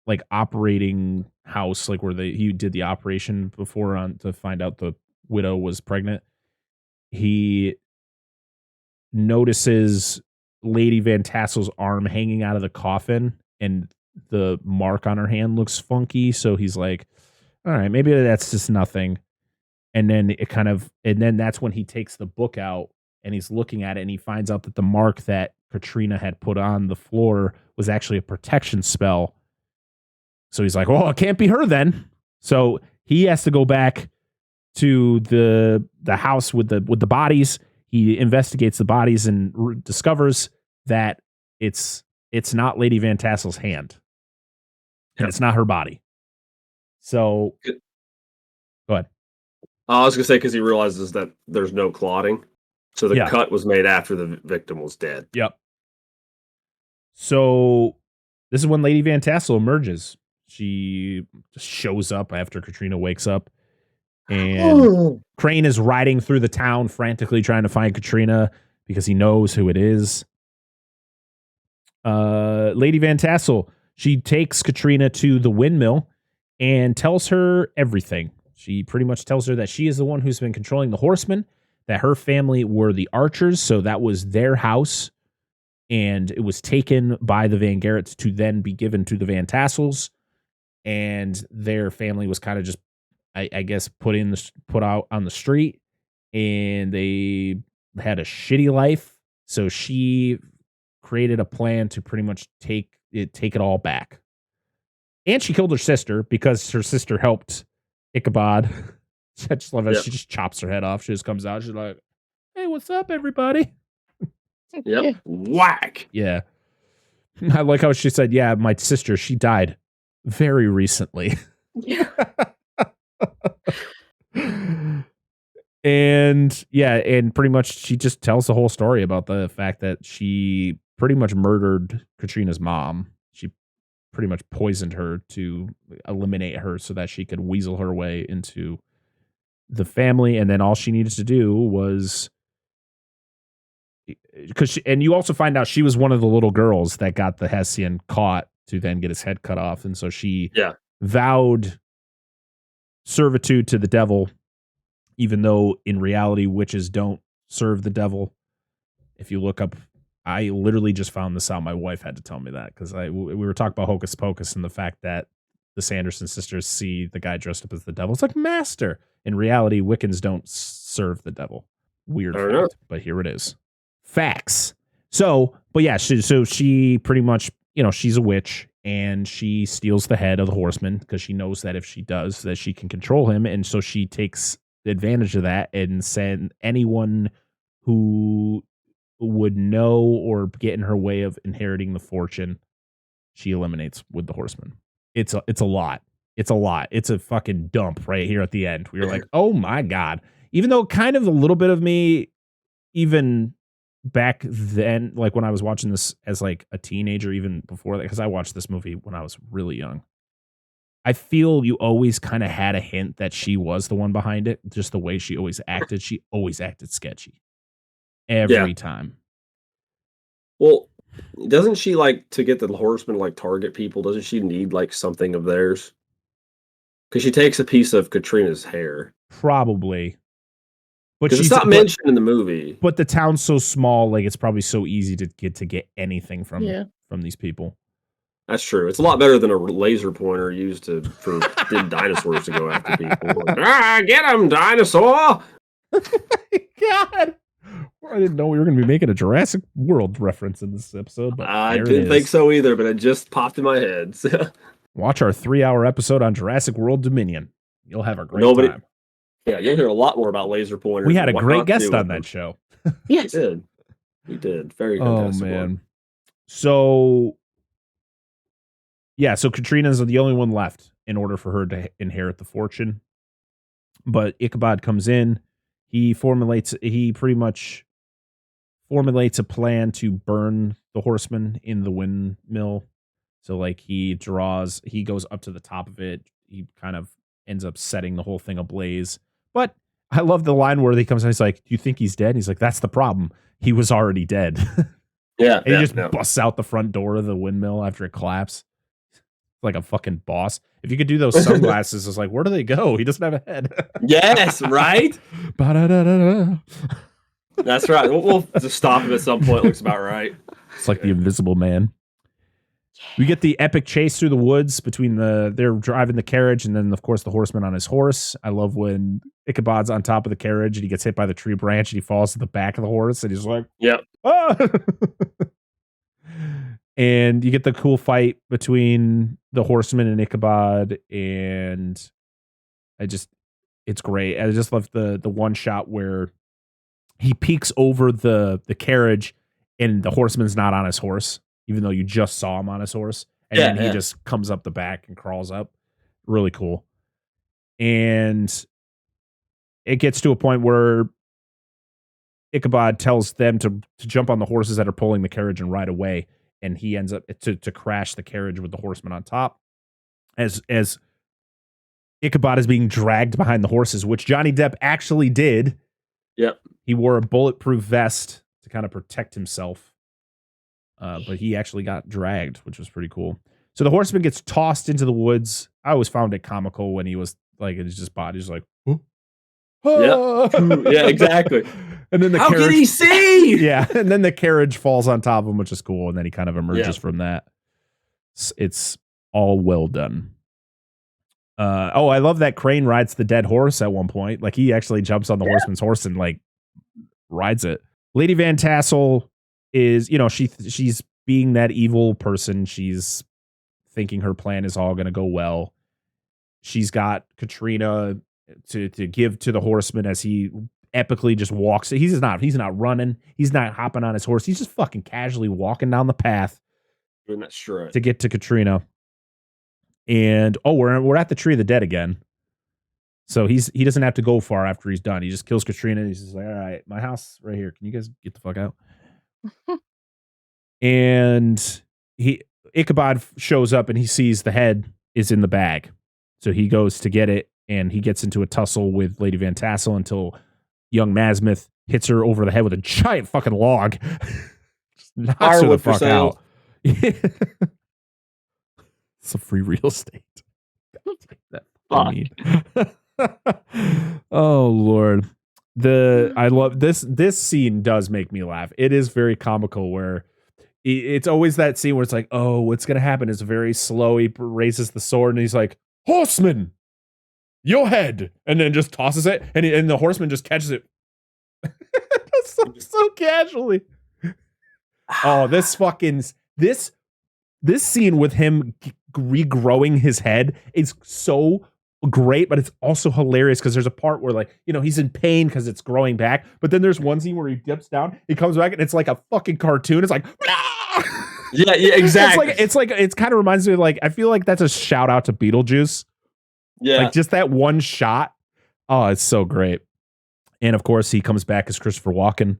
like operating house, like where he did the operation before to find out the widow was pregnant, he notices Lady Van Tassel's arm hanging out of the coffin, and the mark on her hand looks funky. So he's like, all right, maybe that's just nothing. And then that's when he takes the book out and he's looking at it, and he finds out that the mark that Katrina had put on the floor was actually a protection spell. So he's like, well, it can't be her then. So he has to go back to the house with the bodies. He investigates the bodies and discovers that it's not Lady Van Tassel's hand. And it's not her body. So, go ahead. I was going to say, because he realizes that there's no clotting. So the cut was made after the victim was dead. Yep. So this is when Lady Van Tassel emerges. She just shows up after Katrina wakes up. And Crane is riding through the town frantically trying to find Katrina because he knows who it is. Lady Van Tassel, she takes Katrina to the windmill and tells her everything. She pretty much tells her that she is the one who's been controlling the horsemen, that her family were the archers, so that was their house, and it was taken by the Van Garretts to then be given to the Van Tassels, and their family was kind of just, I guess, put out on the street, and they had a shitty life. So she created a plan to pretty much take it all back. And she killed her sister because her sister helped Ichabod. I just love it. She just chops her head off. She just comes out. She's like, hey, what's up, everybody? Yep. Whack. Yeah. I like how she said, yeah, my sister, she died very recently. Yeah. And pretty much she just tells the whole story about the fact that she pretty much murdered Katrina's mom. She pretty much poisoned her to eliminate her so that she could weasel her way into the family. And then all she needed to do was, and you also find out she was one of the little girls that got the Hessian caught to then get his head cut off. And so she vowed servitude to the devil, even though in reality witches don't serve the devil. If you look up, I literally just found this out. My wife had to tell me that because we were talking about Hocus Pocus and the fact that the Sanderson sisters see the guy dressed up as the devil. It's like, master. In reality, Wiccans don't serve the devil. Weird fact, but here it is. Facts. So, but yeah, she pretty much, she's a witch, and she steals the head of the horseman because she knows that if she does, that she can control him. And so she takes advantage of that and send anyone who would know or get in her way of inheriting the fortune, she eliminates with the horseman. It's a lot. It's a lot. It's a fucking dump right here at the end. We were like, oh my God. Even though kind of a little bit of me, even back then, like when I was watching this as like a teenager, even before that, because I watched this movie when I was really young, I feel you always kind of had a hint that she was the one behind it. Just the way she always acted. She always acted sketchy. Every time. Well, doesn't she like to get the horseman like target people? Doesn't she need like something of theirs? Because she takes a piece of Katrina's hair. Probably. But it's not mentioned in the movie. But the town's so small, like it's probably so easy to get anything from these people. That's true. It's a lot better than a laser pointer used for dinosaurs to go after people. Like, get him, dinosaur! Oh my God. didn't know we were going to be making a Jurassic World reference in this episode, but I didn't think so either, but it just popped in my head. Watch our 3-hour episode on Jurassic World Dominion. You'll have a great time. Yeah, you'll hear a lot more about laser pointers. We had a great guest on that show. Yes. We did. Very fantastic. Oh, man. So, yeah, so Katrina's the only one left in order for her to inherit the fortune. But Ichabod comes in. He pretty much formulates a plan to burn the horseman in the windmill. So, like, he goes up to the top of it. He kind of ends up setting the whole thing ablaze. But I love the line where he comes in. He's like, "Do you think he's dead?" And he's like, "That's the problem. He was already dead." Yeah. And he just busts out the front door of the windmill after it collapses. Like a fucking boss. If you could do those sunglasses, it's like, where do they go? He doesn't have a head. Yes, right? That's right. We'll just stop him at some point. Looks about right. It's like the Invisible Man. We get the epic chase through the woods between they're driving the carriage and then, of course, the horseman on his horse. I love when Ichabod's on top of the carriage and he gets hit by the tree branch and he falls to the back of the horse and he's like, yep. Ah! And you get the cool fight between the horseman and Ichabod, and it's great. I just love the one shot where he peeks over the carriage and the horseman's not on his horse, even though you just saw him on his horse. And then he just comes up the back and crawls up. Really cool. And it gets to a point where Ichabod tells them to jump on the horses that are pulling the carriage and ride away. And he ends up to crash the carriage with the horseman on top. As Ichabod is being dragged behind the horses, which Johnny Depp actually did. Yep. He wore a bulletproof vest to kind of protect himself. But he actually got dragged, which was pretty cool. So the horseman gets tossed into the woods. I always found it comical when he was like, his just body's like, oh. Yeah, exactly. And then How can he see? Yeah, and then the carriage falls on top of him, which is cool. And then he kind of emerges from that. It's all well done. I love that Crane rides the dead horse at one point. Like, he actually jumps on the horseman's horse and like rides it. Lady Van Tassel is, she's being that evil person. She's thinking her plan is all going to go well. She's got Katrina to give to the horseman as he epically just walks. He's not running. He's not hopping on his horse. He's just fucking casually walking down the path doing that strut to get to Katrina. And we're at the Tree of the Dead again. So he doesn't have to go far after he's done. He just kills Katrina. He's just like, all right, my house right here. Can you guys get the fuck out? And Ichabod shows up and he sees the head is in the bag. So he goes to get it and he gets into a tussle with Lady Van Tassel until young Masmith hits her over the head with a giant fucking log. Just knocks her the fuck out. It's a free real estate. Oh Lord. I love this scene does make me laugh. It is very comical where it's always that scene where it's like, oh, what's gonna happen? It's very slow. He raises the sword and he's like, horseman, your head, and then just tosses it, and the horseman just catches it so casually. Oh, this scene with him regrowing his head is so great, but it's also hilarious because there's a part where, like, he's in pain because it's growing back, but then there's one scene where he dips down, he comes back, and it's like a fucking cartoon. It's like, yeah, exactly. It's kind of reminds me of, like, I feel like that's a shout out to Beetlejuice. Yeah, like just that one shot. Oh, it's so great. And of course, he comes back as Christopher Walken,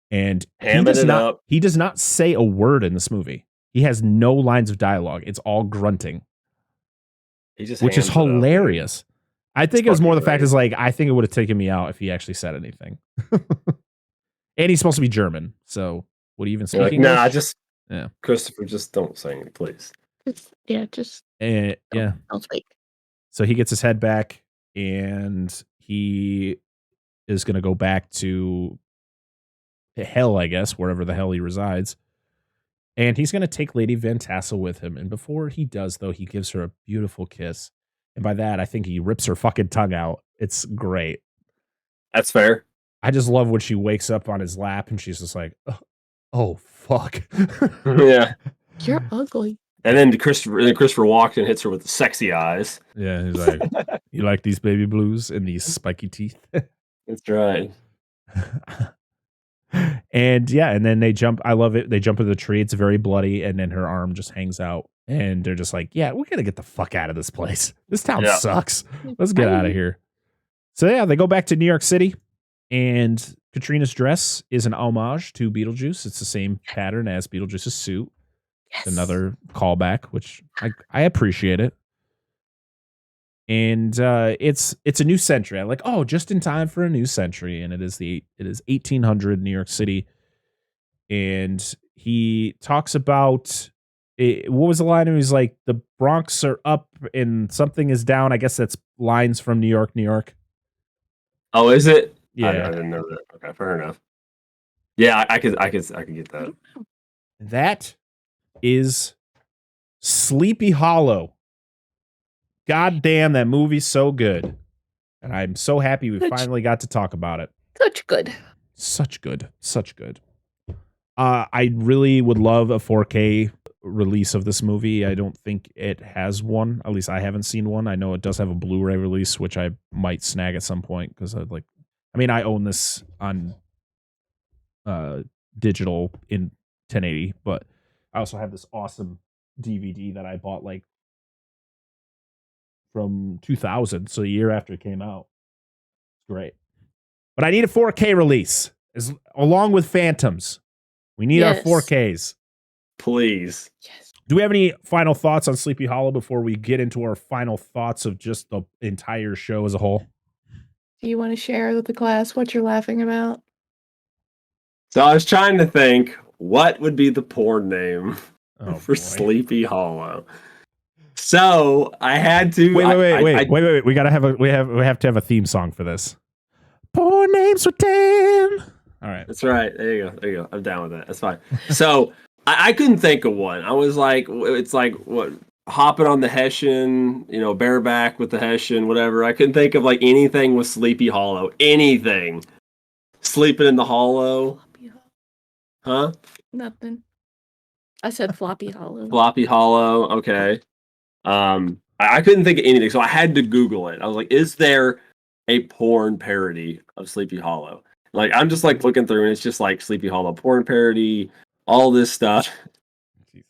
and he does not say a word in this movie. He has no lines of dialogue. It's all grunting. Which is hilarious. I think it was more the fact is, like, I think it would have taken me out if he actually said anything. And he's supposed to be German, so would he even speak English? Christopher, just don't say anything, please. Don't speak. So he gets his head back, and he is going to go back to hell, I guess, wherever the hell he resides. And he's going to take Lady Van Tassel with him. And before he does, though, he gives her a beautiful kiss. And by that, I think he rips her fucking tongue out. It's great. That's fair. I just love when she wakes up on his lap and she's just like, oh fuck. Yeah. You're ugly. And then Christopher Walken hits her with the sexy eyes. Yeah, he's like, you like these baby blues and these spiky teeth? That's right. And yeah, and then they jump. I love it. They jump into the tree. It's very bloody, and then her arm just hangs out. And they're just like, yeah, we gotta get the fuck out of this place. This town sucks. Let's get out of here. So yeah, they go back to New York City, and Katrina's dress is an homage to Beetlejuice. It's the same pattern as Beetlejuice's suit. Yes. Another callback, which I appreciate it. And it's a new century. I'm like, oh, just in time for a new century, and it is 1800 New York City. And he talks about what was the line? He was like, the Bronx are up and something is down. I guess that's lines from New York, New York. Oh, is it? Yeah, I didn't know that. Okay, fair enough. Yeah, I could get that. That is Sleepy Hollow. God damn, that movie's so good. And I'm so happy we finally got to talk about it. Such good. Such good. Such good. I really would love a 4K release of this movie. I don't think it has one. At least I haven't seen one. I know it does have a Blu-ray release, which I might snag at some point because I own this on digital in 1080, but I also have this awesome DVD that I bought like from 2000, so a year after it came out. It's great. But I need a 4K release along with Phantoms. We need our 4Ks. Please. Yes. Do we have any final thoughts on Sleepy Hollow before we get into our final thoughts of just the entire show as a whole? Do you want to share with the class what you're laughing about? So I was trying to think, what would be the porn name for boy. Sleepy Hollow? So I had to wait. We have to have a theme song for this. Porn names with Dan. All right. That's right. There you go. I'm down with that. That's fine. So I couldn't think of one. I was like, it's like what, hopping on the Hessian, bareback with the Hessian, whatever. I couldn't think of like anything with Sleepy Hollow. Anything. Sleeping in the hollow. Huh? Nothing. I said Floppy Hollow. Floppy Hollow. Okay. I couldn't think of anything, so I had to Google it. I was like, is there a porn parody of Sleepy Hollow? Like, I'm just like looking through, and it's just like Sleepy Hollow porn parody, all this stuff. Jesus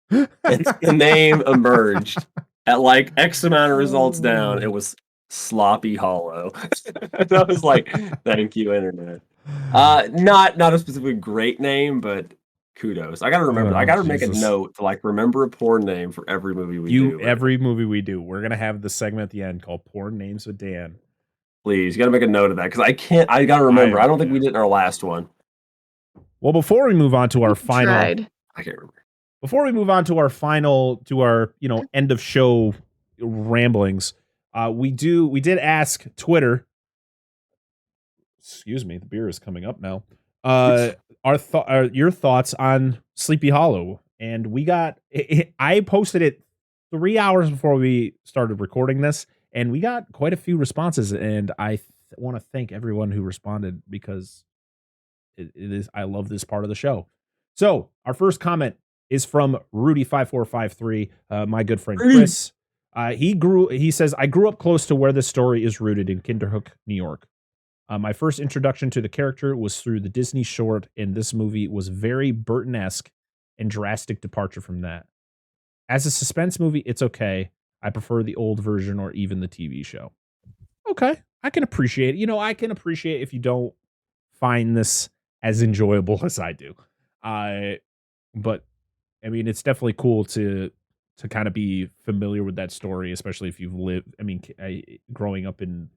Christ. And the name emerged at like X amount of results down. It was Sloppy Hollow. And I was like, thank you, internet. Not a specifically great name, but kudos. I gotta remember. I gotta make a note to like remember a porn name for every movie we do. Every movie we do, we're gonna have the segment at the end called "Porn Names with Dan." Please, you gotta make a note of that because I can't. I gotta remember. I don't think we did in our last one. Well, before we move on to our final, I can't remember. Before we move on to our end of show ramblings, we did ask Twitter. Excuse me, the beer is coming up now. Your thoughts on Sleepy Hollow, and we got. I posted it 3 hours before we started recording this, and we got quite a few responses. And I want to thank everyone who responded because it is. I love this part of the show. So our first comment is from Rudy5453, my good friend Chris. He says, I grew up close to where this story is rooted in Kinderhook, New York. My first introduction to the character was through the Disney short, and this movie was very Burton-esque and drastic departure from that. As a suspense movie, it's okay. I prefer the old version or even the TV show. Okay, I can appreciate it. I can appreciate if you don't find this as enjoyable as I do. But I mean, it's definitely cool to kind of be familiar with that story, especially if you've lived. I mean, growing up in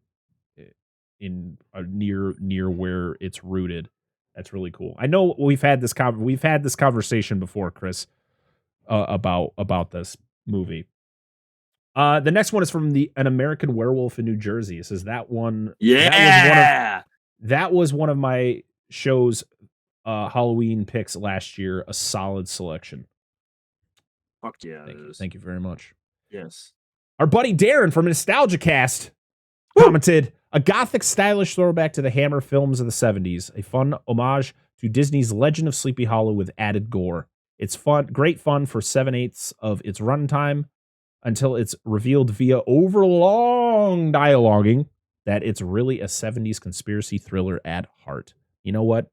near where it's rooted. That's really cool. I know we've had this conversation before, Chris, about this movie. The next one is from An American Werewolf in New Jersey. It says that one. Yeah, that was one of my show's Halloween picks last year. A solid selection. Fuck yeah! Thank you very much. Yes. Our buddy Darren from Nostalgia Cast commented, A gothic, stylish throwback to the Hammer films of the 70s. A fun homage to Disney's Legend of Sleepy Hollow with added gore. It's fun, great fun for 7/8 of its runtime until it's revealed via overlong dialoguing that it's really a 70s conspiracy thriller at heart. You know what?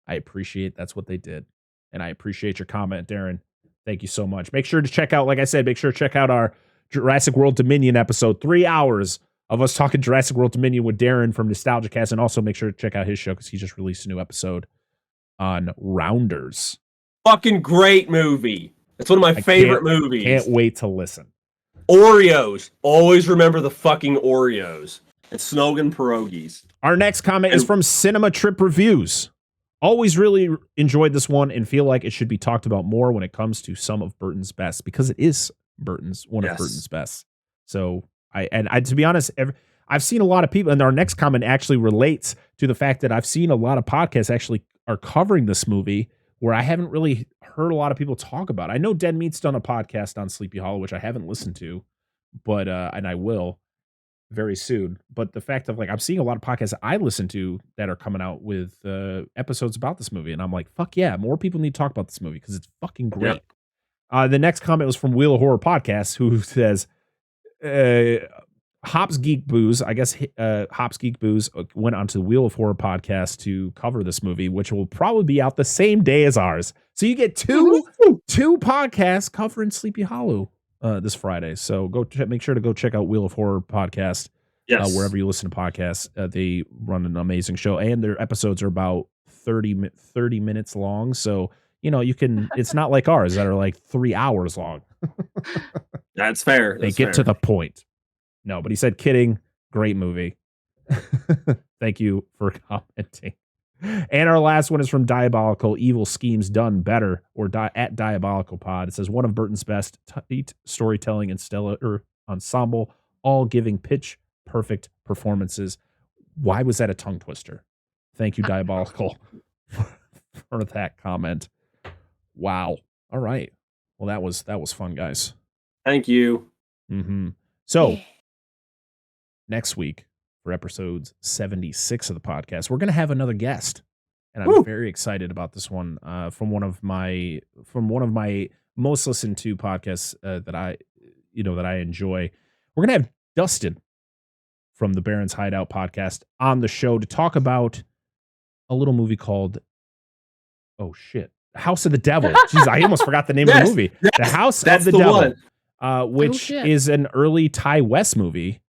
I appreciate that's what they did. And I appreciate your comment, Darren. Thank you so much. Make sure to check out, like I said, make sure to check out our Jurassic World Dominion episode. 3 hours of us talking Jurassic World Dominion with Darren from Nostalgia Cast. And also make sure to check out his show because he just released a new episode on Rounders. Fucking great movie. It's one of my favorite movies. Can't wait to listen. Oreos. Always remember the fucking Oreos. And Snogan pierogies. Our next comment is from Cinema Trip Reviews. Always really enjoyed this one and feel like it should be talked about more when it comes to some of Burton's best, because it is one of Burton's best. So I to be honest, I've seen a lot of people, and our next comment actually relates to the fact that I've seen a lot of podcasts actually are covering this movie where I haven't really heard a lot of people talk about it. I know Dead Meat's done a podcast on Sleepy Hollow, which I haven't listened to, but and I will very soon. But the fact of, like, I'm seeing a lot of podcasts I listen to that are coming out with episodes about this movie, and I'm like, fuck yeah, more people need to talk about this movie because it's fucking great. Yep. The next comment was from Wheel of Horror Podcast, who says, Hops Geek Booze, I guess Hops Geek Booze went onto the Wheel of Horror Podcast to cover this movie, which will probably be out the same day as ours. So you get two podcasts covering Sleepy Hollow this Friday. So make sure to go check out Wheel of Horror Podcast. Yes. Wherever you listen to podcasts. They run an amazing show, and their episodes are about 30 minutes long. So, you know, you can, it's not like ours that are like 3 hours long. That's fair. They get to the point. No, but he said, kidding. Great movie. Thank you for commenting. And our last one is from Diabolical Evil Schemes Done Better, or at Diabolical Pod. It says, one of Burton's best storytelling and stellar ensemble, all giving pitch perfect performances. Why was that a tongue twister? Thank you, Diabolical, for that comment. Wow. All right. Well, that was fun, guys. Thank you. Mm-hmm. So next week, for episodes 76 of the podcast, we're going to have another guest, and I'm very excited about this one. From one of my most listened to podcasts that I enjoy. We're going to have Dustin from the Baron's Hideout podcast on the show to talk about a little movie called House of the Devil. Jeez, I almost forgot the name of the movie. The House of the Devil, which is an early Ty West movie.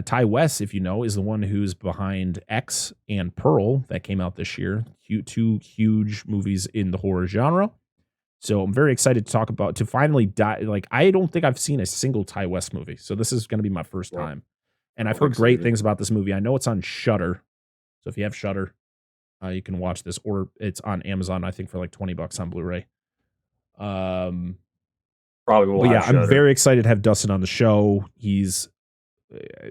Ty West, if you know, is the one who's behind X and Pearl that came out this year. Two huge movies in the horror genre. So I'm very excited to finally I don't think I've seen a single Ty West movie. So this is going to be my first time. And I've heard great things about this movie. I know it's on Shudder. So if you have Shudder, you can watch this, or it's on Amazon, I think, for like $20 on Blu-ray. Probably will. But yeah, I'm very excited to have Dustin on the show.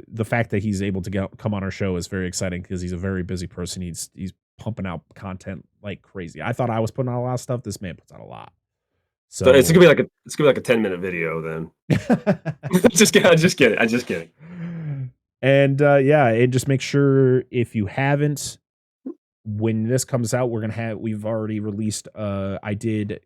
The fact that he's able to come on our show is very exciting because he's a very busy person. He's pumping out content like crazy. I thought I was putting out a lot of stuff. This man puts out a lot. So it's gonna be like a 10-minute video then. just kidding. And and just make sure, if you haven't, when this comes out, we've already released. I did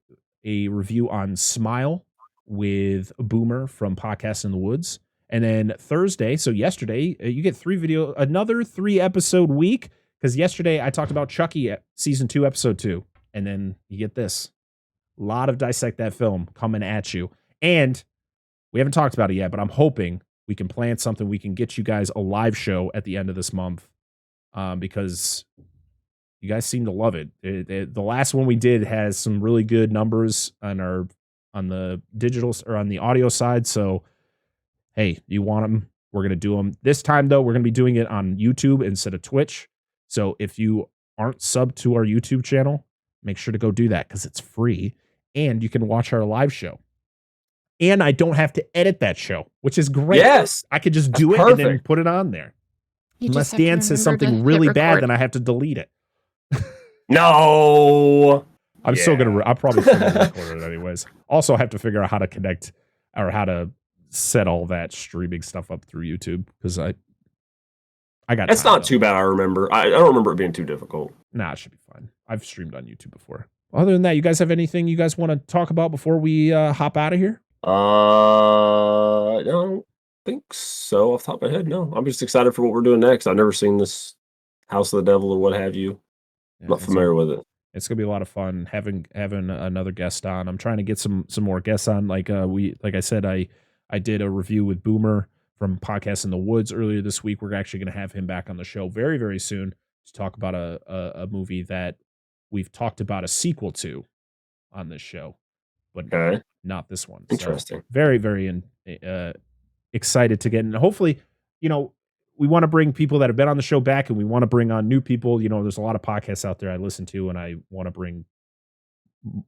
a review on Smile with Boomer from Podcast in the Woods. And then Thursday, so yesterday, you get another 3-episode week, because yesterday I talked about Chucky at season 2, episode 2. And then you get this. A lot of Dissect That Film coming at you. And we haven't talked about it yet, but I'm hoping we can plan something. We can get you guys a live show at the end of this month, because you guys seem to love it. The last one we did has some really good numbers on the digital or on the audio side. So, hey, you want them? We're going to do them. This time, though, we're going to be doing it on YouTube instead of Twitch. So if you aren't subbed to our YouTube channel, make sure to go do that because it's free. And you can watch our live show. And I don't have to edit that show, which is great. Yes. I could just do it and then put it on there. Unless Dan says something really bad, then I have to delete it. No. I'm probably still going to record it anyways. Also, I have to figure out how to connect or how to set all that streaming stuff up through YouTube, because I It's not too bad. I remember. I don't remember it being too difficult. Nah, it should be fine. I've streamed on YouTube before. Other than that, you guys have anything you guys want to talk about before we hop out of here? I don't think so. Off the top of my head, no. I'm just excited for what we're doing next. I've never seen this House of the Devil or what have you. I'm not familiar with it. It's gonna be a lot of fun having another guest on. I'm trying to get some more guests on. Like I said, I did a review with Boomer from Podcast in the Woods earlier this week. We're actually gonna have him back on the show very, very soon to talk about a movie that we've talked about a sequel to on this show, but not this one. Interesting. So very, very excited to get in. Hopefully, we want to bring people that have been on the show back, and we want to bring on new people. There's a lot of podcasts out there I listen to, and I want to bring,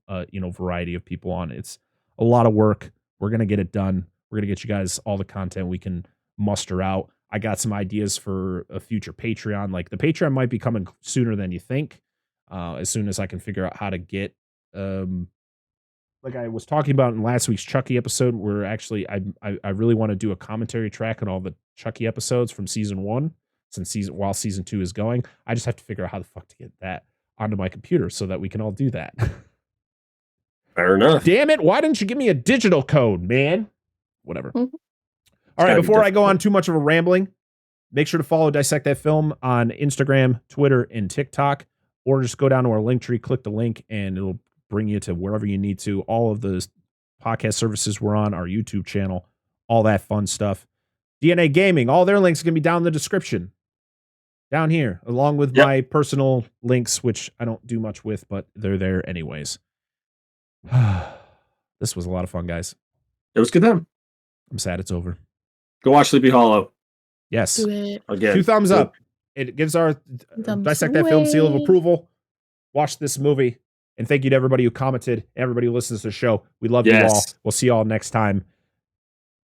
variety of people on. It's a lot of work. We're going to get it done. We're going to get you guys all the content we can muster out. I got some ideas for a future Patreon. Like the Patreon might be coming sooner than you think. As soon as I can figure out how to get, like I was talking about in last week's Chucky episode, where actually I really want to do a commentary track on all the Chucky episodes from season 1, while season 2 is going. I just have to figure out how the fuck to get that onto my computer so that we can all do that. Fair enough. Damn it! Why didn't you give me a digital code, man? Whatever. Mm-hmm. All right, before I go on too much of a rambling, make sure to follow Dissect That Film on Instagram, Twitter, and TikTok, or just go down to our LINKTREE, click the link, and it'll bring you to wherever you need to. All of the podcast services we're on, our YouTube channel, all that fun stuff. DNA Gaming, all their links are going to be down in the description. Down here, along with my personal links, which I don't do much with, but they're there anyways. This was a lot of fun, guys. It was good then. I'm sad it's over. Go watch Sleepy Hollow. Yes. Do it. Again. 2 thumbs up. It gives our Dissect That Film seal of approval. Watch this movie. And thank you to everybody who commented, everybody who listens to the show. We love you all. We'll see you all next time.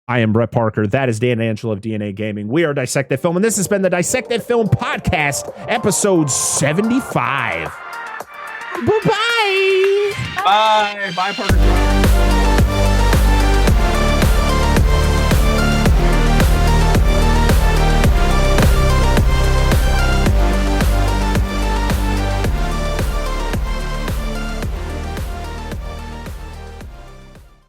I am Brett Parker. That is Dan Angelo of DNA Gaming. We are Dissect That Film, and this has been the Dissect That Film podcast, episode 75. Bye-bye. Bye. Bye, Parker.